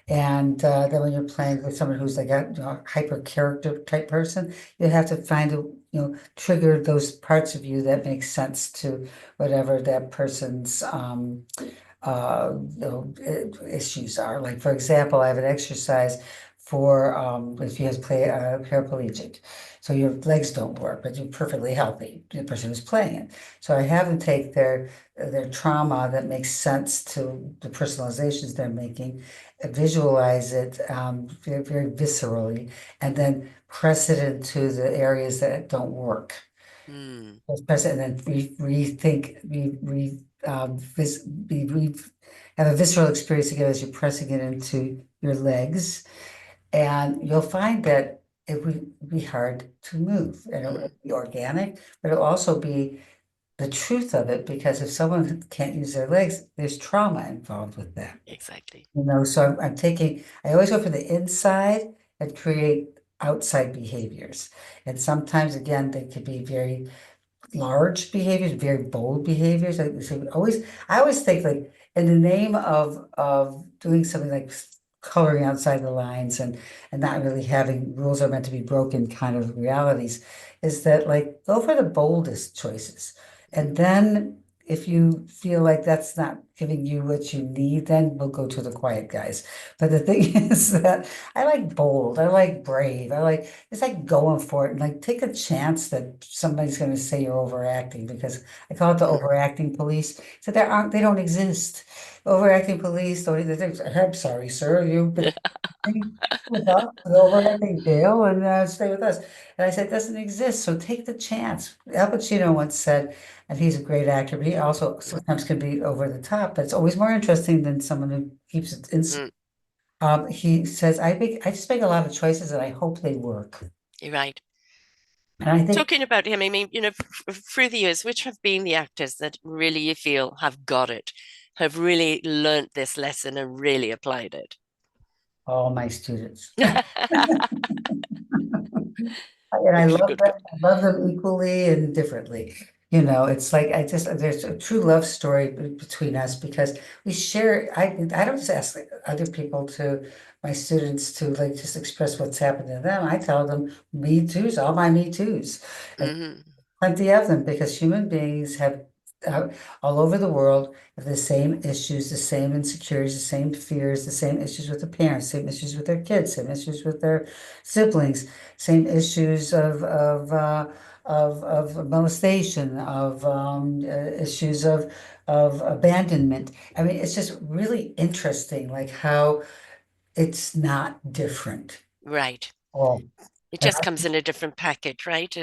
And then when you're playing with someone who's like a hyper character type person, you have to find a, trigger those parts of you that make sense to whatever that person's issues are. Like, for example, I have an exercise for if you have play paraplegic. So your legs don't work, but you're perfectly healthy, the person who's playing it. So I have them take their trauma that makes sense to the personalizations they're making, visualize it very, very viscerally, and then press it into the areas that don't work. Mm, Let's press it and then rethink, have a visceral experience together as you're pressing it into your legs. And you'll find that it would be hard to move and it mm, will be organic, but it'll also be the truth of it because if someone can't use their legs, there's trauma involved with that. exactly. So I always go for the inside and create outside behaviors. And sometimes, again, they could be very large behaviors, very bold behaviors. I always think like in the name of doing something like coloring outside the lines and not really having rules are meant to be broken kind of realities, is that like go for the boldest choices. And then if you feel like that's not giving you what you need, then we'll go to the quiet guys. But the thing is that I like bold, I like brave, it's like going for it and like take a chance that somebody's going to say you're overacting because I call it the Mm. overacting police. So they don't exist. Overacting police don't exist. I'm sorry, sir, you've been with us, the overacting jail, and stay with us. And I said, it doesn't exist. So take the chance. Al Pacino once said, and he's a great actor, but he also sometimes can be over the top, but it's always more interesting than someone who keeps it in. Mm, He says, I just make a lot of choices and I hope they work. you're right. And I think, Talking about him, I mean, through the years, which have been the actors that really you feel have got it, have really learnt this lesson and really applied it? all my students. And I Good, love good, good. them, I love them equally and differently. It's like there's a true love story between us because we share. I don't just ask other people to my students to like just express what's happened to them. I tell them me too's, all my me too's. Hmm. Plenty of them because human beings have uh, all over the world have the same issues, the same insecurities, the same fears, the same issues with the parents, same issues with their kids, same issues with their siblings, same issues of molestation, of issues of abandonment. I mean, it's just really interesting, like how it's not different. Right. Oh, It and just comes in a different package, right?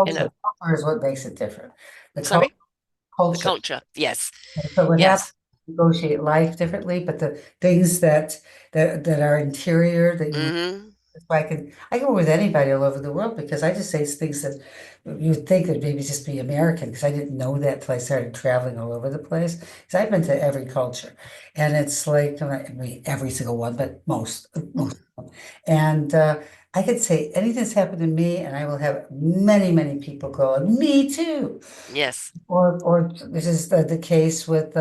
You know, culture is what makes it different. The sorry, the culture. culture. Yes, So what happens, yes. negotiate life differently, but the things that are interior that you Hmm. that's why I can work with anybody all over the world because I just say things that you would think that maybe just be American because I didn't know that till I started traveling all over the place. Because I've been to every culture, and it's like I mean every single one, but most of them. And I could say anything that's happened to me, and I will have many many people go, me too. Yes. Or this is the case with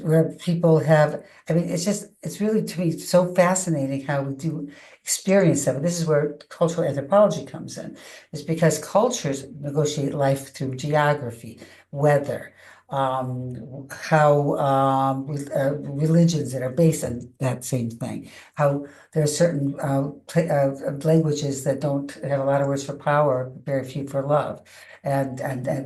where people have, I mean, it's really to me so fascinating how we do experience them. And this is where cultural anthropology comes in, is because cultures negotiate life through geography, weather, how religions that are based on that same thing, how there are certain languages that don't have a lot of words for power, very few for love. And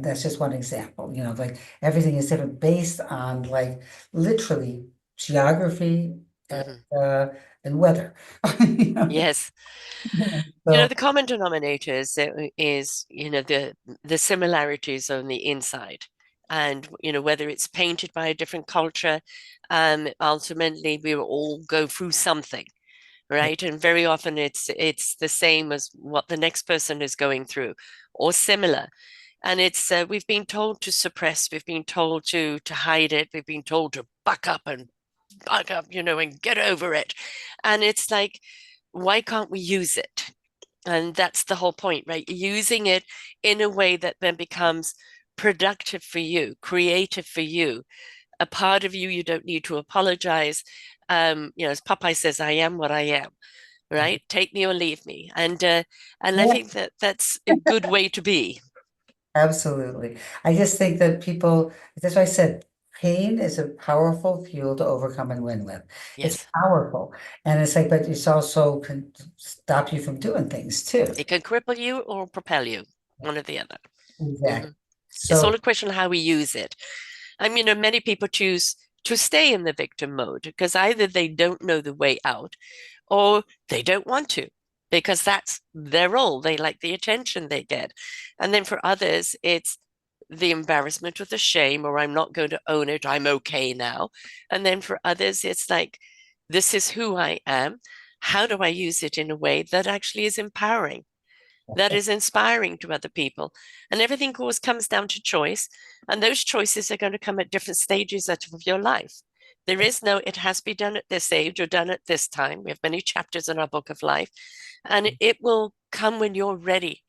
that's just one example, like everything is different based on like literally geography and Hmm. uh and weather. You know? Yes. So The common denominator is the similarities on the inside. And whether it's painted by a different culture, ultimately we will all go through something, right? And very often it's the same as what the next person is going through, or similar. And it's we've been told to suppress, we've been told to hide it, we've been told to buck up, and get over it. And it's like, why can't we use it? And that's the whole point, right? Using it in a way that then becomes productive for you, creative for you, a part of you you don't need to apologize. As Popeye says, I am what I am, right? Take me or leave me. And I Yeah, think that that's a good way to be. absolutely. I just think that people, that's why I said pain is a powerful fuel to overcome and win with. It's Yes. powerful. And it's like, but it's also can stop you from doing things too. It can cripple you or propel you, one or the other. Exactly. Hmm. It's all So a question of how we use it. I mean, many people choose to stay in the victim mode because either they don't know the way out or they don't want to because that's their role. They like the attention they get. And then for others, it's the embarrassment or the shame, or I'm not going to own it. I'm okay now. And then for others, it's like, this is who I am. How do I use it in a way that actually is empowering? That is inspiring to other people. And everything, of course, comes down to choice. And those choices are going to come at different stages of your life. There is no, it has to be done at this age or done at this time. We have many chapters in our book of life, and it will come when you're ready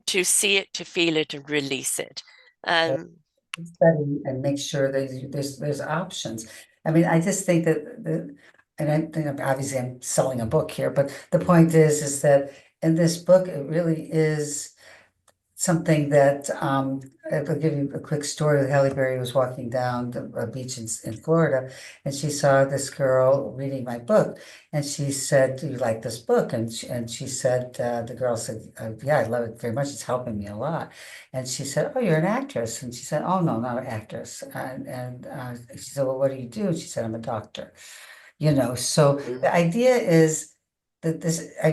to see it, to feel it, and release it. Um, study and make sure that there's options. I mean, I just think that and I think obviously I'm selling a book here, but the point is that in this book, it really is something that I'll give you a quick story. Halle Berry was walking down the beach in Florida, and she saw this girl reading my book, and she said, "Do you like this book?" And she said, the girl said, "Yeah, I love it very much. It's helping me a lot." And she said, "Oh, you're an actress?" And she said, "Oh, no, not an actress." And she said, "Well, what do you do?" And she said, "I'm a doctor." So the mm, idea is that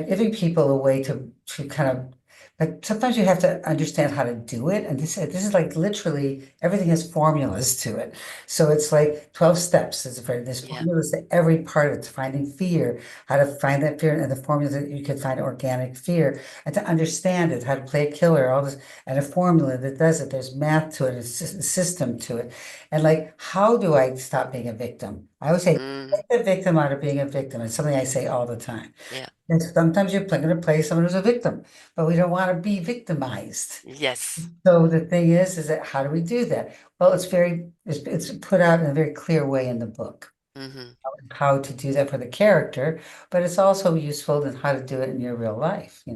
giving people a way to kind of, but sometimes you have to understand how to do it. And this is like literally everything has formulas to it. So it's like 12 steps. There's yeah. formulas to every part of it, to finding fear, how to find that fear, and the formula that you can find organic fear, and to understand it, how to play a killer, all this, and a formula that does it. There's math to it, a system to it. And like, how do I stop being a victim? I always say, Mm, take the victim out of being a victim. It's something I say all the time. yeah. And sometimes you're going to play someone who's a victim, but we don't want to be victimized. Yes. So the thing is that how do we do that? Well, it's put out in a very clear way in the book, Hmm. how to do that for the character, but it's also useful in how to do it in your real life. I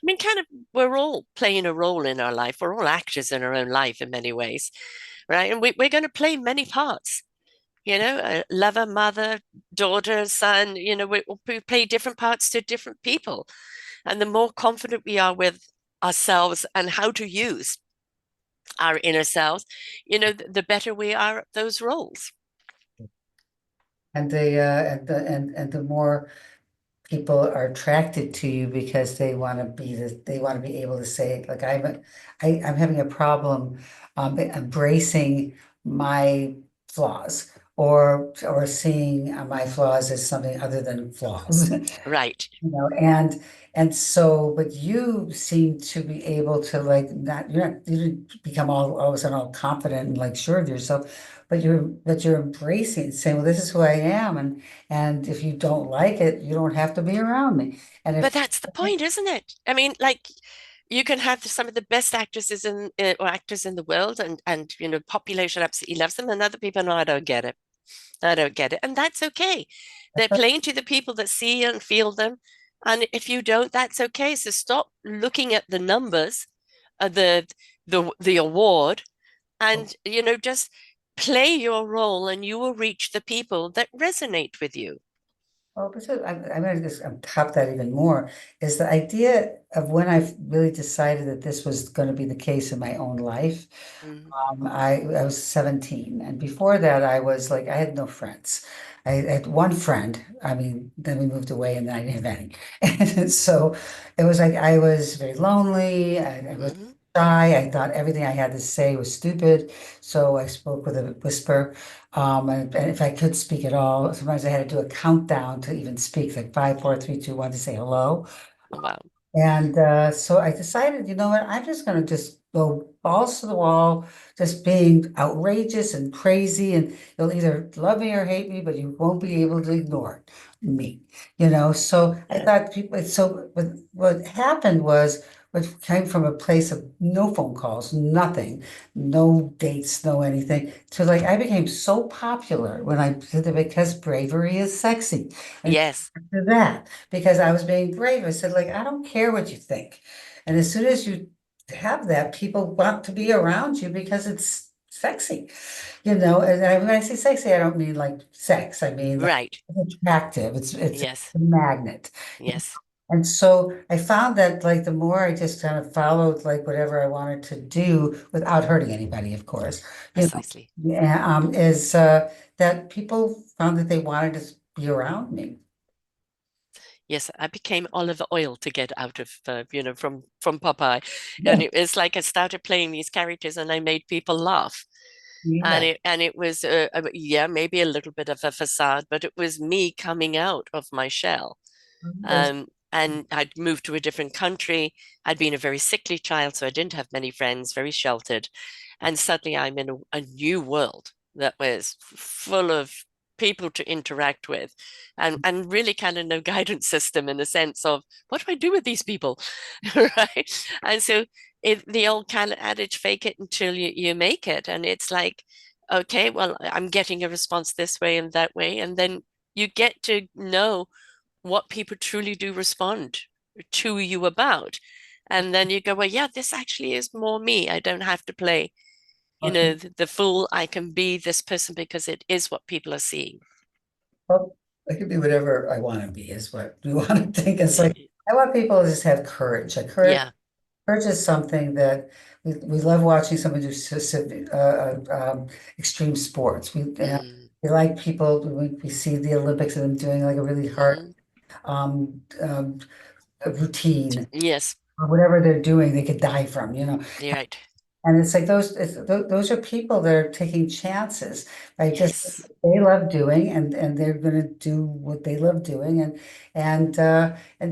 mean, kind of, we're all playing a role in our life. We're all actors in our own life in many ways, right? And we're going to play many parts. A lover, mother, daughter, son, we play different parts to different people. And the more confident we are with ourselves and how to use our inner selves, the better we are at those roles. And the more people are attracted to you because they want to be able to say, like, I'm having a problem embracing my flaws, or seeing my flaws as something other than flaws. Right. And so, but you seem to be able to, like, you didn't become all of a sudden all confident and like sure of yourself, but you're embracing, saying, well, this is who I am, and if you don't like it, you don't have to be around me. And But if that's the point, isn't it? I mean, like, you can have some of the best actresses or actors in the world, and population absolutely loves them, and other people, no, I don't get it. I don't get it. And that's okay. They're playing to the people that see and feel them. And if you don't, that's okay. So stop looking at the numbers, the award, and just play your role, and you will reach the people that resonate with you. Oh, but so I'm going to just top that even more, is the idea of when I really decided that this was going to be the case in my own life. Mm, I was 17, and before that, I was like, I had no friends. I had one friend. I mean, then we moved away, and then I didn't have any. And so it was like I was very lonely. I was mhm. shy. I thought everything I had to say was stupid, so I spoke with a whisper. And if I could speak at all, sometimes I had to do a countdown to even speak, like five, four, three, two, one, to say hello. Wow. And so I decided, you know what, I'm just going to just go balls to the wall, just being outrageous and crazy. And you'll either love me or hate me, but you won't be able to ignore me. So I thought people, so what happened was but came from a place of no phone calls, nothing, no dates, no anything. So like I became so popular when I did it because bravery is sexy. And Yes, to that, because I was being brave, I said, like, I don't care what you think. And as soon as you have that, people want to be around you because it's sexy. When I say sexy, I don't mean like sex. I mean like right. it's attractive. It's a Yes, magnet. yes, And so I found that like the more I just kind of followed like whatever I wanted to do without hurting anybody, of course, you know, precisely. yeah, is that people found that they wanted to be around me. Yes, I became olive oil to get out of, from Popeye, and Yeah, it's like I started playing these characters, and I made people laugh, and yeah, it was, yeah, maybe a little bit of a facade, but it was me coming out of my shell. yes. And I'd moved to a different country. I'd been a very sickly child, so I didn't have many friends, very sheltered. And suddenly I'm in a new world that was full of people to interact with and really kind of no guidance system in the sense of what do I do with these people? Right. And so the old kind of adage, fake it until you make it. And it's like, okay, well, I'm getting a response this way and that way. And then you get to know what people truly do respond to you about. And then you go, well, yeah, this actually is more me. I don't have to play, the fool. I can be this person because it is what people are seeing. Well, I can be whatever I want to be, is what we want to think. It's like I want people to just have courage. Like Yeah. courage is something that we love watching someone do extreme sports. Mm, We like people. We see the Olympics and them doing like a really hard mm, um, um, routine yes, or whatever they're doing. They could die from, you're right. and it's like those are people that are taking chances, right? Just Yes. they love doing, and they're going to do what they love doing, and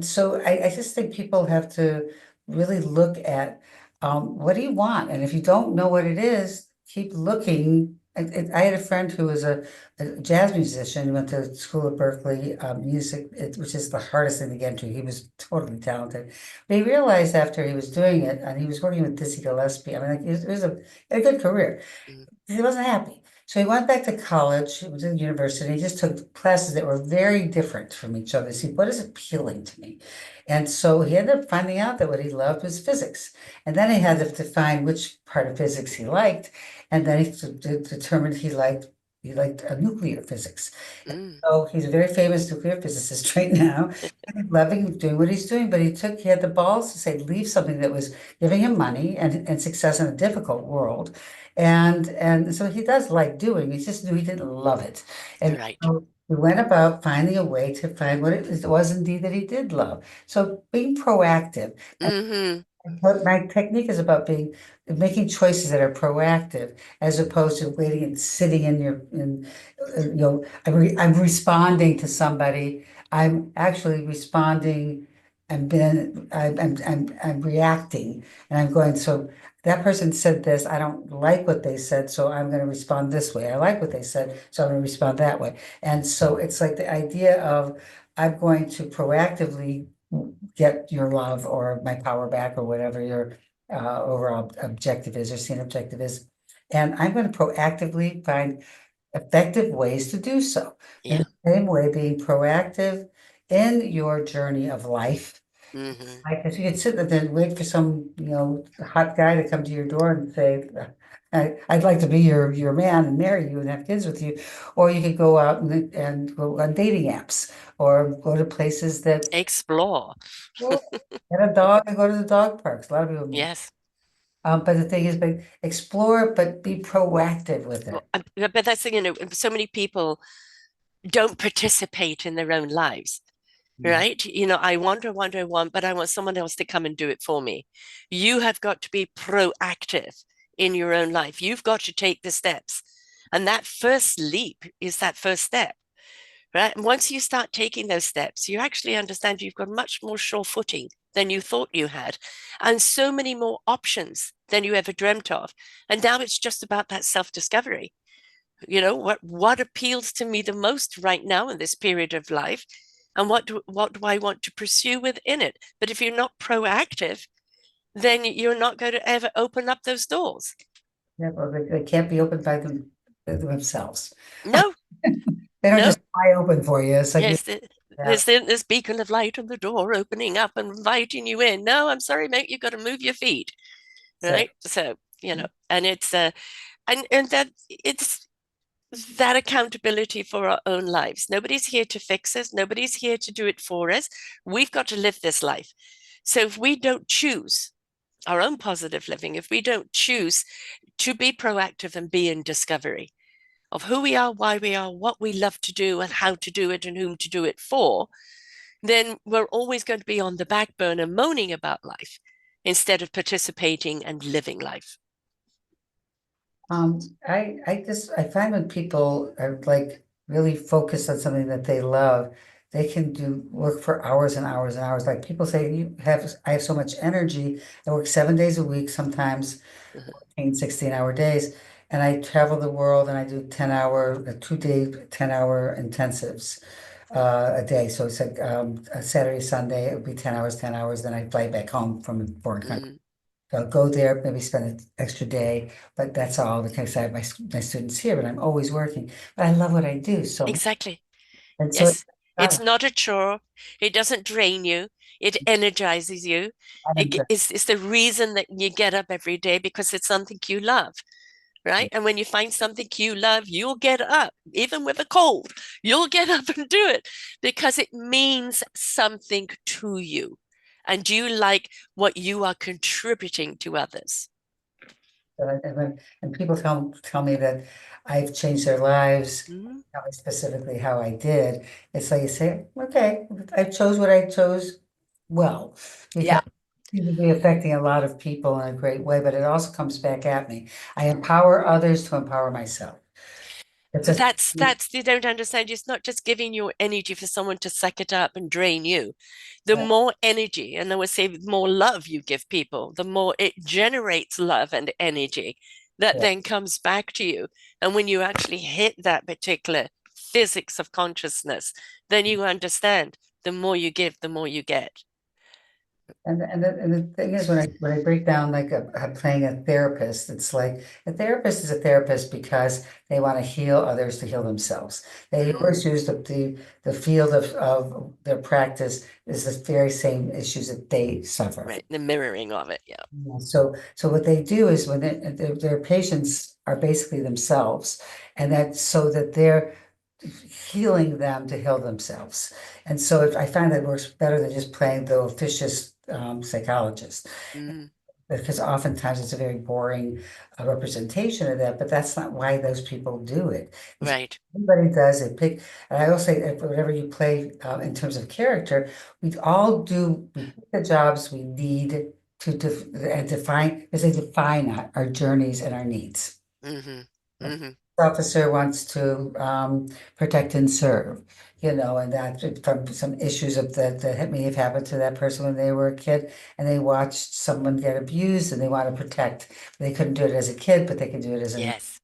so I just think people have to really look at what do you want, and if you don't know what it is, keep looking. I had a friend who was a jazz musician. He went to school at Berkeley, music, which is the hardest thing to get into. He was totally talented. But he realized after he was doing it, and he was working with Dizzy Gillespie. I mean, like, he had a good career. Mm, He wasn't happy. So he went back to college, he was in university, he just took classes that were very different from each other. See, what is appealing to me? And so he ended up finding out that what he loved was physics. And then he had to define which part of physics he liked. And then determined he liked nuclear physics. mm, So he's a very famous nuclear physicist right now. And he's loving doing what he's doing, but he had the balls to say leave something that was giving him money and success in a difficult world. And so he does like doing, he just knew he didn't love it. And right. so he went about finding a way to find what it was indeed that he did love. So being proactive. Mm-hmm. But my technique is about making choices that are proactive as opposed to waiting and sitting I'm responding to somebody. I'm actually responding and then I'm reacting and I'm going, so that person said this, I don't like what they said, so I'm going to respond this way. I like what they said, so I'm going to respond that way. And so it's like the idea of I'm going to proactively get your love or my power back or whatever your overall objective is or scene objective is. And I'm going to proactively find effective ways to do so. In Yeah. the same way, being proactive in your journey of life. Mm-hmm. Like if you could sit there and wait for some, hot guy to come to your door and say, I'd like to be your man and marry you and have kids with you. Or you could go out and go on dating apps or go to places that Explore. well, get a dog and go to the dog parks. A lot of people, Yes. but the thing is, but explore, but be proactive with Well, it. but that's, so many people don't participate in their own lives. Mhm. Right? I want, but I want someone else to come and do it for me. You have got to be proactive in your own life. You've got to take the steps. And that first leap is that first step, right? And once you start taking those steps, you actually understand you've got much more sure footing than you thought you had, and so many more options than you ever dreamt of. And now it's just about that self discovery. What appeals to me the most right now in this period of life, and what do I want to pursue within it? But if you're not proactive, then you're not going to ever open up those doors. Yeah, well, they can't be opened by themselves. No, They don't no. just fly open for you. It's like you, Yes, yeah, there's this beacon of light on the door opening up and inviting you in. No, I'm sorry, mate, you've got to move your feet. so Right. So, and it's and that it's that accountability for our own lives. Nobody's here to fix us. Nobody's here to do it for us. We've got to live this life. So if we don't choose our own positive living, if we don't choose to be proactive and be in discovery of who we are, why we are, what we love to do, and how to do it, and whom to do it for, then we're always going to be on the back burner moaning about life instead of participating and living life. I find when people are like really focused on something that they love, they can do work for hours and hours and hours. Like people say, I have so much energy. I work 7 days a week, sometimes Uh-huh. 16-hour days, and I travel the world and I do 10-hour, 2 day, 10-hour intensives a day. So it's like a Saturday, Sunday, it would be 10 hours, 10 hours. Then I fly back home from a foreign country. Mm, So I'll go there, maybe spend an extra day, but that's all because I have my students here, but I'm always working. But I love what I do. So, exactly. and so Yes. It's not not a chore. It doesn't drain you. It energizes you. a, It's the reason that you get up every day because it's something you love, right? And when you find something you love, you'll get up, even with a cold. You'll get up and do it because it means something to you. And you like what you are contributing to others. and people tell me that I've changed their lives, Mhm. tell me specifically how I did. It's like you say, okay, I chose what I chose well, because Yeah. it seems to be affecting a lot of people in a great way, but it also comes back at me. I empower others to empower myself. It's But a that's they don't understand. It's not just giving your energy for someone to suck it up and drain you. The more energy, and I would say the more love you give people, the more it generates love and energy that yeah. then comes back to you. And when you actually hit that particular physics of consciousness, then you understand the more you give, the more you get. And the thing is, when I break down like playing a therapist, it's like a therapist is a therapist because they want to heal others to heal themselves. They Mm, always use the field of their practice is the very same issues that they suffer. right. The mirroring of it. Yeah. Yeah, so what they do is when their patients are basically themselves, and that's so that they're healing them to heal themselves. And so I find that works better than just playing the officious psychologist, Mm, because oftentimes it's a very boring representation of that, but that's not why those people do it. It's right. everybody does it. And I will say that whatever you play in terms of character, we pick the jobs we need to and define, because they define our journeys and our needs. Mm-hmm. Mm-hmm. Officer wants to protect and serve, and that from some issues that may have happened to that person when they were a kid, and they watched someone get abused, and they want to protect. They couldn't do it as a kid, but they can do it as an Yes.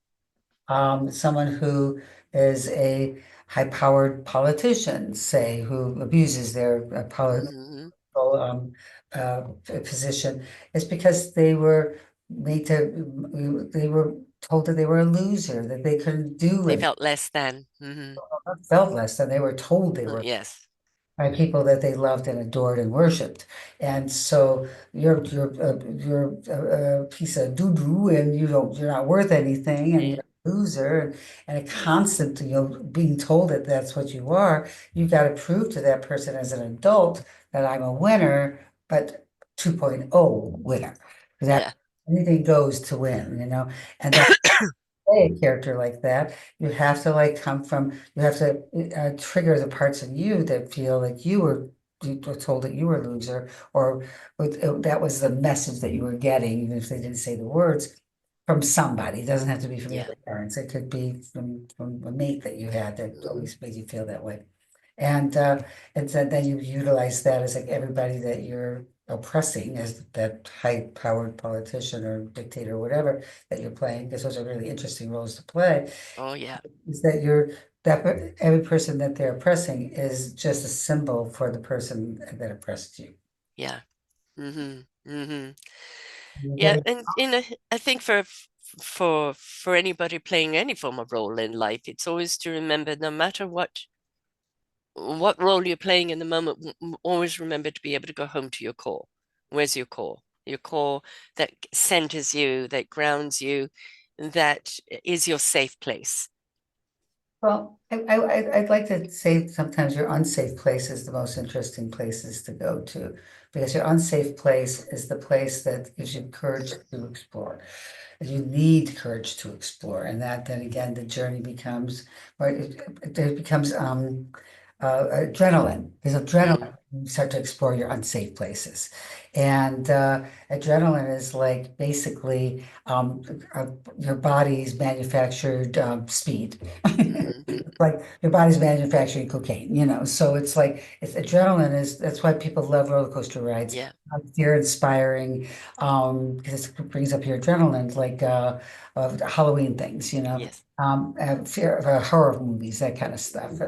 someone who is a high-powered politician, say, who abuses their Mm-hmm. um, position, is because they were told that they were a loser, that they couldn't do They it. felt less than. Mm-hmm. Not felt less than they were told they were Yes. by people that they loved and adored and worshipped. And so you're a piece of doo-doo, and you're not worth anything, and Yeah. you're a loser, and a constant, being told that that's what you are. You've got to prove to that person as an adult that I'm a winner, but 2.0 winner. That Yeah. anything goes to win. And that play a character like that, you have to you have to trigger the parts of you that feel like you were told that you were a loser, or that was the message that you were getting, even if they didn't say the words, from somebody. It doesn't have to be from your Yeah. parents. It could be from a mate that you had that Mm-hmm. always made you feel that way. And so then you utilize that as like everybody that you're oppressing as that high-powered politician or dictator or whatever that you're playing, because those are really interesting roles to play, Oh, yeah. is every person that they're oppressing is just a symbol for the person that oppressed you. Yeah. Mm-hmm. Hmm. You get Yeah, it? and I think for anybody playing any form of role in life, it's always to remember, no matter what role you're playing in the moment, always remember to be able to go home to your core. Where's your core? Your core that centers you, that grounds you, that is your safe place. Well, I'd like to say sometimes your unsafe place is the most interesting places to go to, because your unsafe place is the place that gives you courage to explore. You need courage to explore, and that then again the journey becomes, or it becomes adrenaline. There's Mm, adrenaline when you start to explore your unsafe places, and adrenaline is like basically uh, your body's manufactured speed. mhm. Like your body's manufacturing cocaine, so it's like it's adrenaline is that's why people love roller coaster rides. Yeah, They're inspiring, because it brings up your adrenaline, like of Halloween things, yes, fear horror movies, that kind of stuff,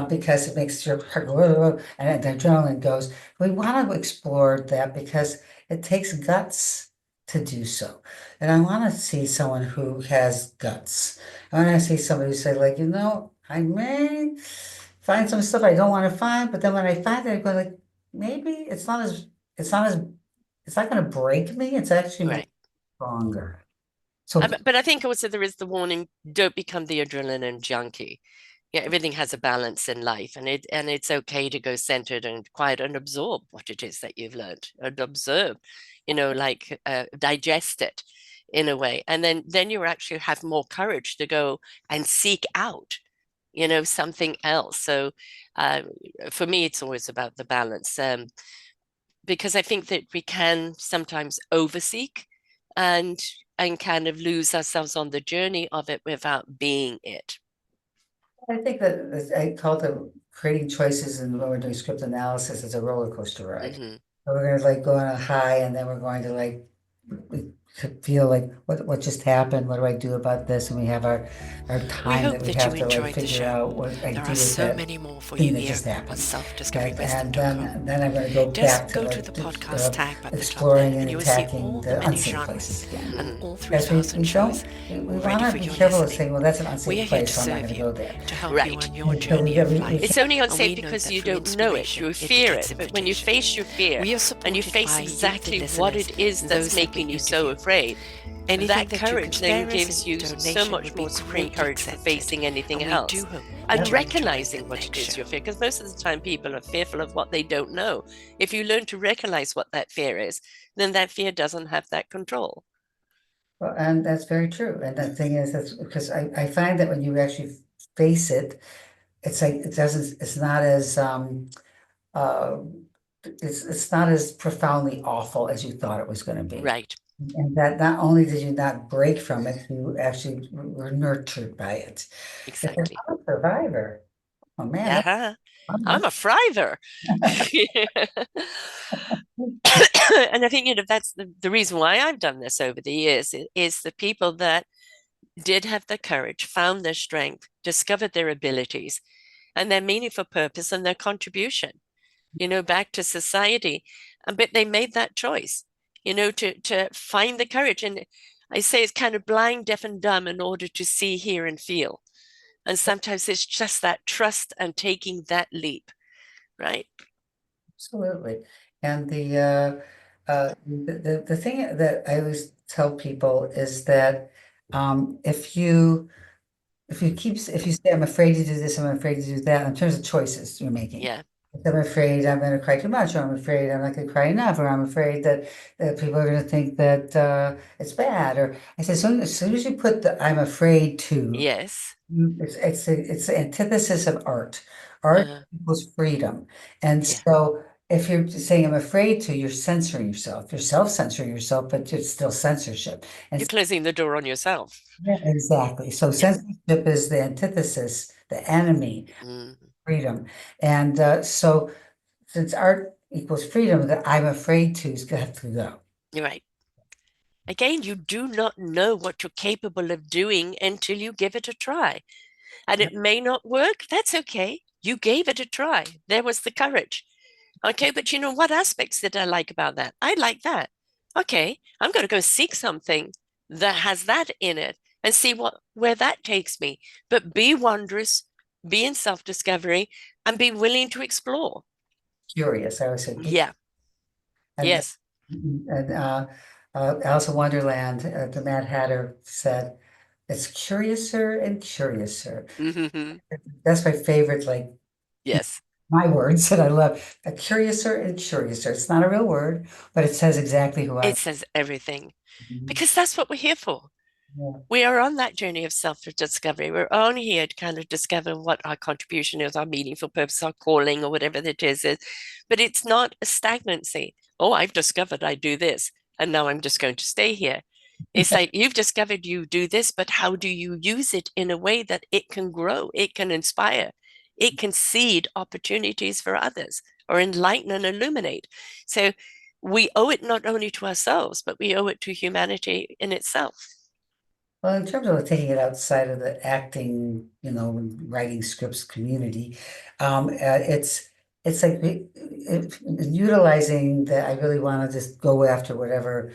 because it makes your heart go, "Whoa," and the adrenaline goes. We want to explore that because it takes guts to do so, and I want to see someone who has guts. I want to see somebody who say, like, I may find some stuff I don't want to find, but then when I find it, I go like, maybe it's not as, it's not going to break me. It's actually make me right. stronger. So But I think also there is the warning: don't become the adrenaline junkie. Yeah, everything has a balance in life, and it's okay to go centered and quiet and absorb what it is that you've learned and observe, like digest it in a way, and then you actually have more courage to go and seek out, something else. So uh, for me, it's always about the balance, because I think that we can sometimes overseek and and kind of lose ourselves on the journey of it without being it. I think that I call it creating choices, and when we're doing script analysis, it's a roller coaster ride. Hmm. So we're gonna like go on a high, and then we're going to like we could feel like what just happened? What do I do about this? And we have our We time that hope we that you have to like enjoyed the figure show. out what I There do are with so that many more for thing you that here just on happened. Okay, and selfdiscoverywisdom.com. then I'm going to go Just back to go to like the podcast tag at the top there exploring and and you will see attacking all the the many unsafe genres places again. and and all Because we 3,000 don't shows we want ready to for be your careful of listening. saying, well, that's an We unsafe are here to place, so I'm not serve going to you, go there. to help you Right. on your So journey of we life. can't. It's only And we unsafe know because that you through don't know it. inspiration, You it fear begets it. But when you invitation. face your fear We are and you supported face by you, the exactly what listeners, it is that's those that we uh, making you so interview. afraid, uh, that Anything that you can courage then spare us gives in you so uh, much uh, more donation would be supreme uh, courage uh, for uh, facing greatly anything uh, else uh, and uh, recognizing uh, uh, what it is you're fear. Because most of the time people are fearful of what they don't know. If you learn to recognize what that fear is, then that fear doesn't have that control. well, and that's very true. And the thing is, that's because I find that when you actually face it, it's like it's not as uh it's not as profoundly awful as you thought it was going to be. Right. And that not only did you not break from it, you actually were nurtured by it. It's like, Exactly. I'm a survivor. Oh man, that's Yeah. I'm fun. a thriver. And I think, that's the reason why I've done this over the years is the people that did have the courage, found their strength, discovered their abilities and their meaningful purpose and their contribution, back to society. But they made that choice, to find the courage. And I say it's kind of blind, deaf, and dumb in order to see, hear, and feel. And sometimes it's just that trust and taking that leap, right? Absolutely. And the thing that I always tell people is that if you say, I'm afraid to do this, I'm afraid to do that, in terms of choices you're making. Yeah. If I'm afraid I'm going to cry too much, or I'm afraid I'm not going to cry enough, or I'm afraid that people are going to think that it's bad. Or I said, as soon as you put the I'm afraid to, Yes. it's the antithesis of art. Art Uh, equals freedom. And yeah. so if you're saying I'm afraid to, you're censoring yourself. You're self-censoring yourself, but it's still censorship. And You're closing the door on yourself. yeah, exactly. So Yeah. censorship is the antithesis, the enemy, Mm, freedom. And so since art equals freedom, that I'm afraid to is gonna have to go. you're right. Again, you do not know what you're capable of doing until you give it a try. And it may not work. That's okay. You gave it a try. There was the courage. Okay, but what aspects did I like about that? I like that. Okay, I'm going to go seek something that has that in it and see what where that takes me. But be wondrous, be in self-discovery, and be willing to explore. Curious. I always say be, Yeah, and yes. Alice in Wonderland, the Mad Hatter said, "It's curiouser and curiouser." Hmm. That's my favorite, like Yes. my words that I love. A curiouser and curiouser. It's not a real word, but it says exactly who I It says everything am. because that's what we're here for. Yeah. We are on that journey of self-discovery. We're only here to kind of discover what our contribution is, our meaningful purpose, our calling, or whatever it is. But it's not a stagnancy. Oh, I've discovered I do this, and now I'm just going to stay here. It's like you've discovered you do this, but how do you use it in a way that it can grow, it can inspire, it can seed opportunities for others or enlighten and illuminate? So we owe it not only to ourselves, but we owe it to humanity in itself. Well, in terms of taking it outside of the acting, writing scripts community, it's like utilizing that. I really want to just go after whatever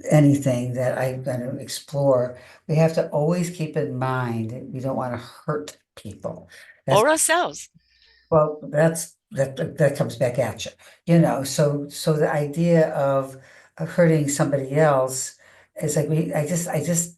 anything that I'm going to explore. We have to always keep in mind that we don't want to hurt people. That's Or ourselves. well, that comes back at you. So the idea of hurting somebody else is like I just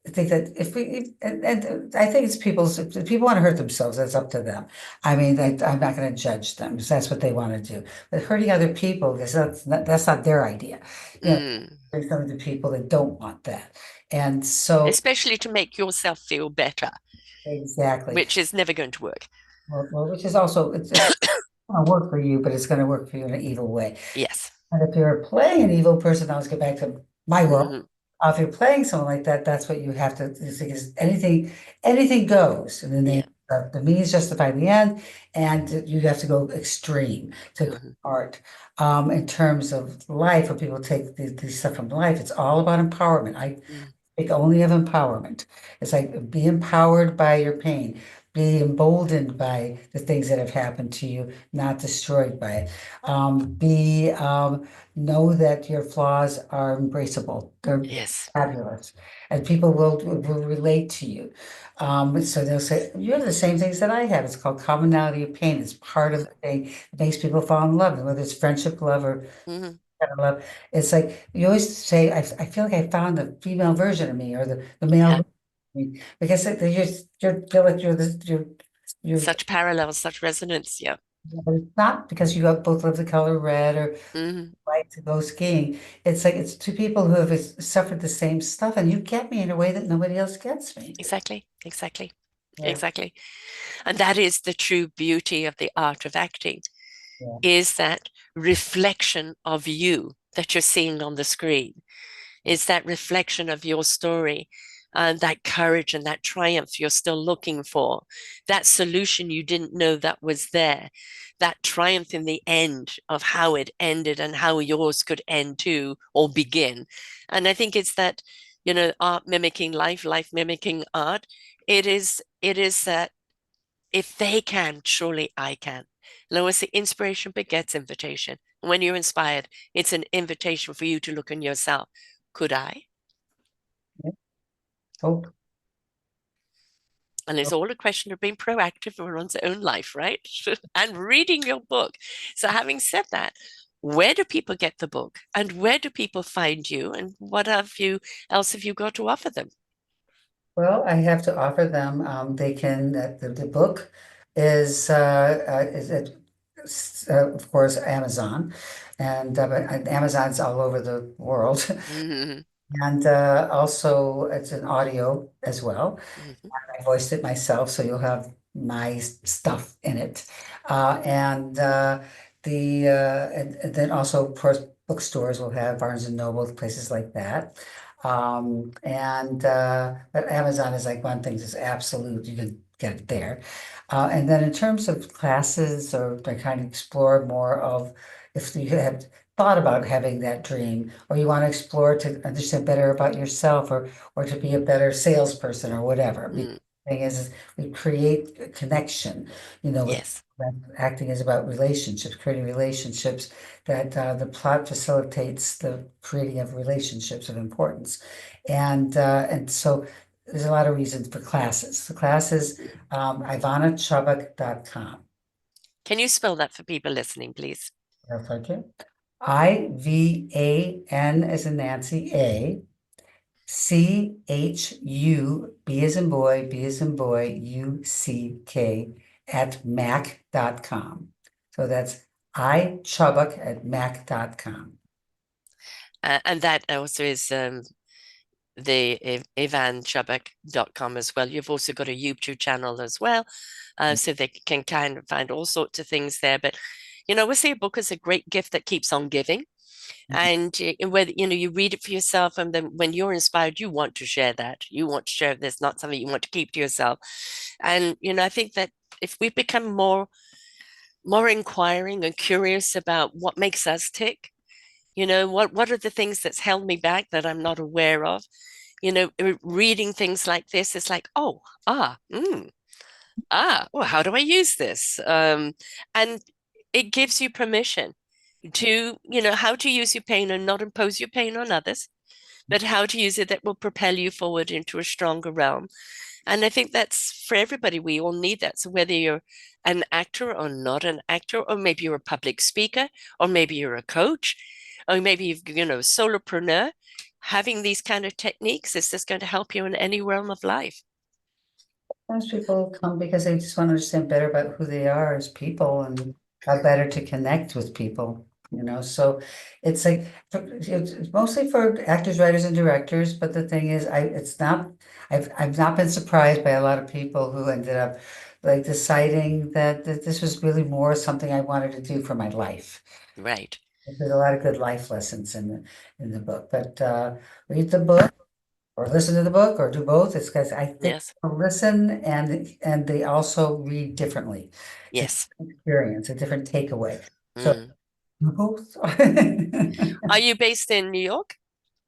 think that if we and I think it's people's if people want to hurt themselves, that's up to them. I mean, I'm not going to judge them because that's what they want to do. But hurting other people, because that's not their idea. You know, Mm. there's some of the people that don't want that, and so Especially to make yourself feel better, exactly. which is never going to work. Well, which is also it's going to work for you, but it's going to work for you in an evil way. Yes. And if you're playing an evil person, now let's get back to my world. Hmm. If you're playing someone like that, that's what you have to because anything goes in the name Yeah. of the means justify the end, and you have to go extreme to Hmm. art. In terms of life, when people take these stuff from life, it's all about empowerment. I Mm. speak only of empowerment. It's like be empowered by your pain, be emboldened by the things that have happened to you, not destroyed by it. Be know that your flaws are embraceable. They're Yes. fabulous, and people will relate to you. So they'll say, "You have the same things that I have." It's called commonality of pain. It's part of the thing that makes people fall in love, whether it's friendship, love, or Hmm. kind of love. It's like you always say, I feel like I found the female version of me or the male Yeah. version of me because you're feel like you're Such parallels, such resonance. Yeah. but it's not because you have both love the color red or Hmm. like to go skiing. It's like it's two people who have suffered the same stuff, and you get me in a way that nobody else gets me. Exactly. Exactly. Yeah, Exactly. And that is the true beauty of the art of acting, yeah. is that reflection of you that you're seeing on the screen. Is that reflection of your story and that courage and that triumph you're still looking for, that solution you didn't know that was there, that triumph in the end of how it ended and how yours could end too or begin. And I think it's that, art mimicking life, life mimicking art. It is that if they can, surely I can. Lois, the inspiration begets invitation. When you're inspired, it's an invitation for you to look in yourself. Could I? Yeah. Hope. And it's all a question of being proactive in one's own life, right? And reading your book. So, having said that, where do people get the book? And where do people find you? And what have you else have you got to offer them? Well, I have to offer them. They can. The book is at, of course, Amazon, and Amazon's all over the world. Hmm. And also, it's an audio as well. Hmm. I voiced it myself, so you'll have my stuff in it. And and then also, of course, bookstores will have Barnes and Noble, places like that. But Amazon is like one thing that's absolute. You can get it there. And then in terms of classes or to kind of explore more of if you have thought about having that dream or you want to explore to understand better about yourself or to be a better salesperson or whatever. thing is we create a connection, with Yes. acting is about relationships, creating relationships that the plot facilitates the creating of relationships of importance. And so there's a lot of reasons for classes. The classes, ivanachubbuck.com. Can you spell that for people listening, please? If I can. Ivan as in Nancy, CHU, B as in boy, B as in boy, UCK at mac.com. So that's iChubbuck at mac.com. And that also is the ivanchubbuck.com as well. You've also got a YouTube channel as well, so they can kind of find all sorts of things there. But we say a book is a great gift that keeps on giving. And whether you read it for yourself, and then when you're inspired, you want to share that. You want to share this, not something you want to keep to yourself. And I think that if we become more inquiring and curious about what makes us tick, what are the things that's held me back that I'm not aware of, reading things like this, it's like, oh, well, how do I use this? And it gives you permission to, how to use your pain and not impose your pain on others, but how to use it that will propel you forward into a stronger realm. And I think that's for everybody. We all need that. So whether you're an actor or not an actor, or maybe you're a public speaker, or maybe you're a coach, or maybe a solopreneur, having these kind of techniques is just going to help you in any realm of life. Most people come because they just want to understand better about who they are as people and how better to connect with people. So it's like it's mostly for actors, writers, and directors. But the thing is, I've not been surprised by a lot of people who ended up like deciding that this was really more something I wanted to do for my life. Right. There's a lot of good life lessons in the book. But read the book or listen to the book or do both. It's because I think Yes. people listen and they also read differently. It's a Yes. different experience, a different takeaway. So Mm. both. Are you based in New York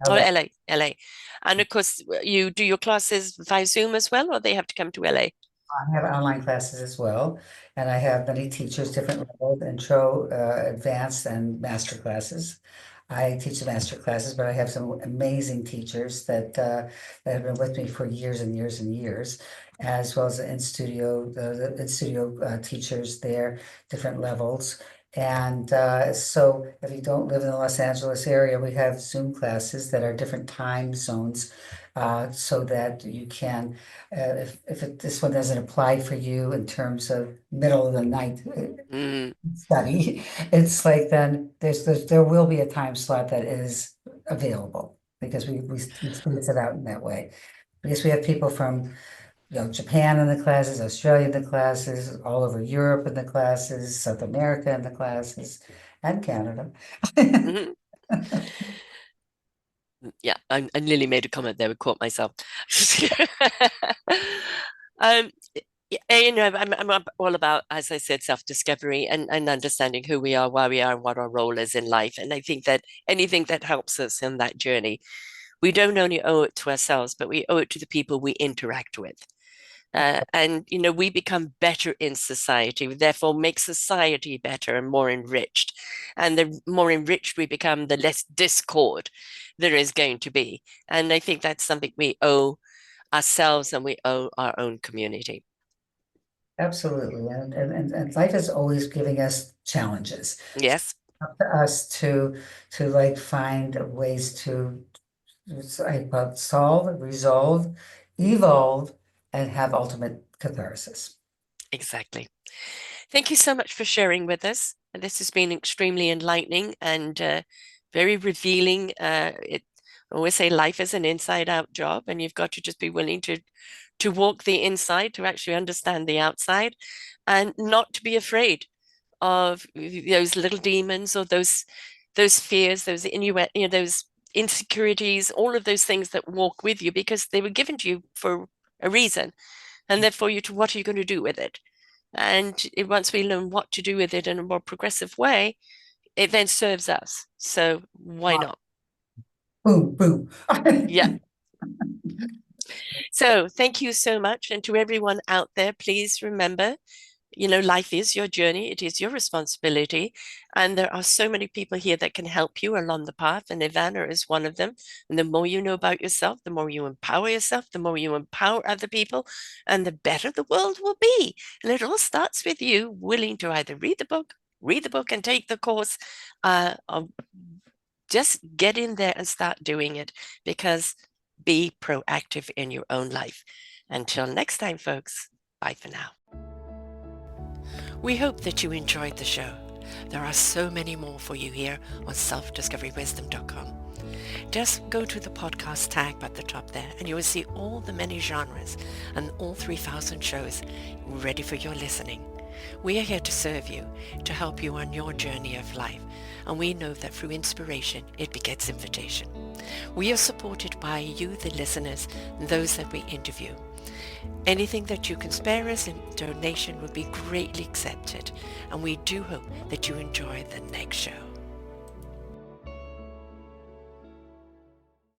or LA. LA? LA. And of course, you do your classes via Zoom as well, or they have to come to LA? I have online classes as well, and I have many teachers, different levels, intro, advanced, and master classes. I teach the master classes, but I have some amazing teachers that have been with me for years and years and years, as well as the in studio teachers there, different levels. And so, if you don't live in the Los Angeles area, we have Zoom classes that are different time zones, so that you can if this one doesn't apply for you in terms of middle of the night Mm. study, it's like then there will be a time slot that is available because we space it out in that way. Because we have people from Japan in the classes, Australia in the classes, all over Europe in the classes, South America in the classes, and Canada. Mhm. Yeah, I nearly made a comment there, but caught myself. um, I'm all about, as I said, self-discovery and understanding who we are, why we are, and what our role is in life. And I think that anything that helps us in that journey, we don't only owe it to ourselves, but we owe it to the people we interact with. And we become better in society, therefore make society better and more enriched. And the more enriched we become, the less discord there is going to be. And I think that's something we owe ourselves and we owe our own community. Absolutely. And life is always giving us challenges. Yes, Up to us to like find ways to solve, resolve, evolve, and have ultimate catharsis. exactly. Thank you so much for sharing with us. This has been extremely enlightening and very revealing. I always say life is an inside out job, and you've got to just be willing to walk the inside to actually understand the outside and not to be afraid of those little demons or those fears, those those insecurities, all of those things that walk with you because they were given to you for a reason, and therefore what are you going to do with it? And once we learn what to do with it in a more progressive way, it then serves us. So why not? Boom, boom. Yeah. So thank you so much. And to everyone out there, please remember, life is your journey. It is your responsibility. And there are so many people here that can help you along the path. And Ivana is one of them. And the more you know about yourself, the more you empower yourself, the more you empower other people, and the better the world will be. And it all starts with you willing to either read the book and take the course, or just get in there and start doing it, because be proactive in your own life. Until next time, folks, bye for now. We hope that you enjoyed the show. There are so many more for you here on selfdiscoverywisdom.com. Just go to the podcast tag at the top there and you will see all the many genres and all 3,000 shows ready for your listening. We are here to serve you, to help you on your journey of life, and we know that through inspiration it begets invitation. We are supported by you, the listeners, and those that we interview. Anything that you can spare us in donation would be greatly accepted, and we do hope that you enjoy the next show.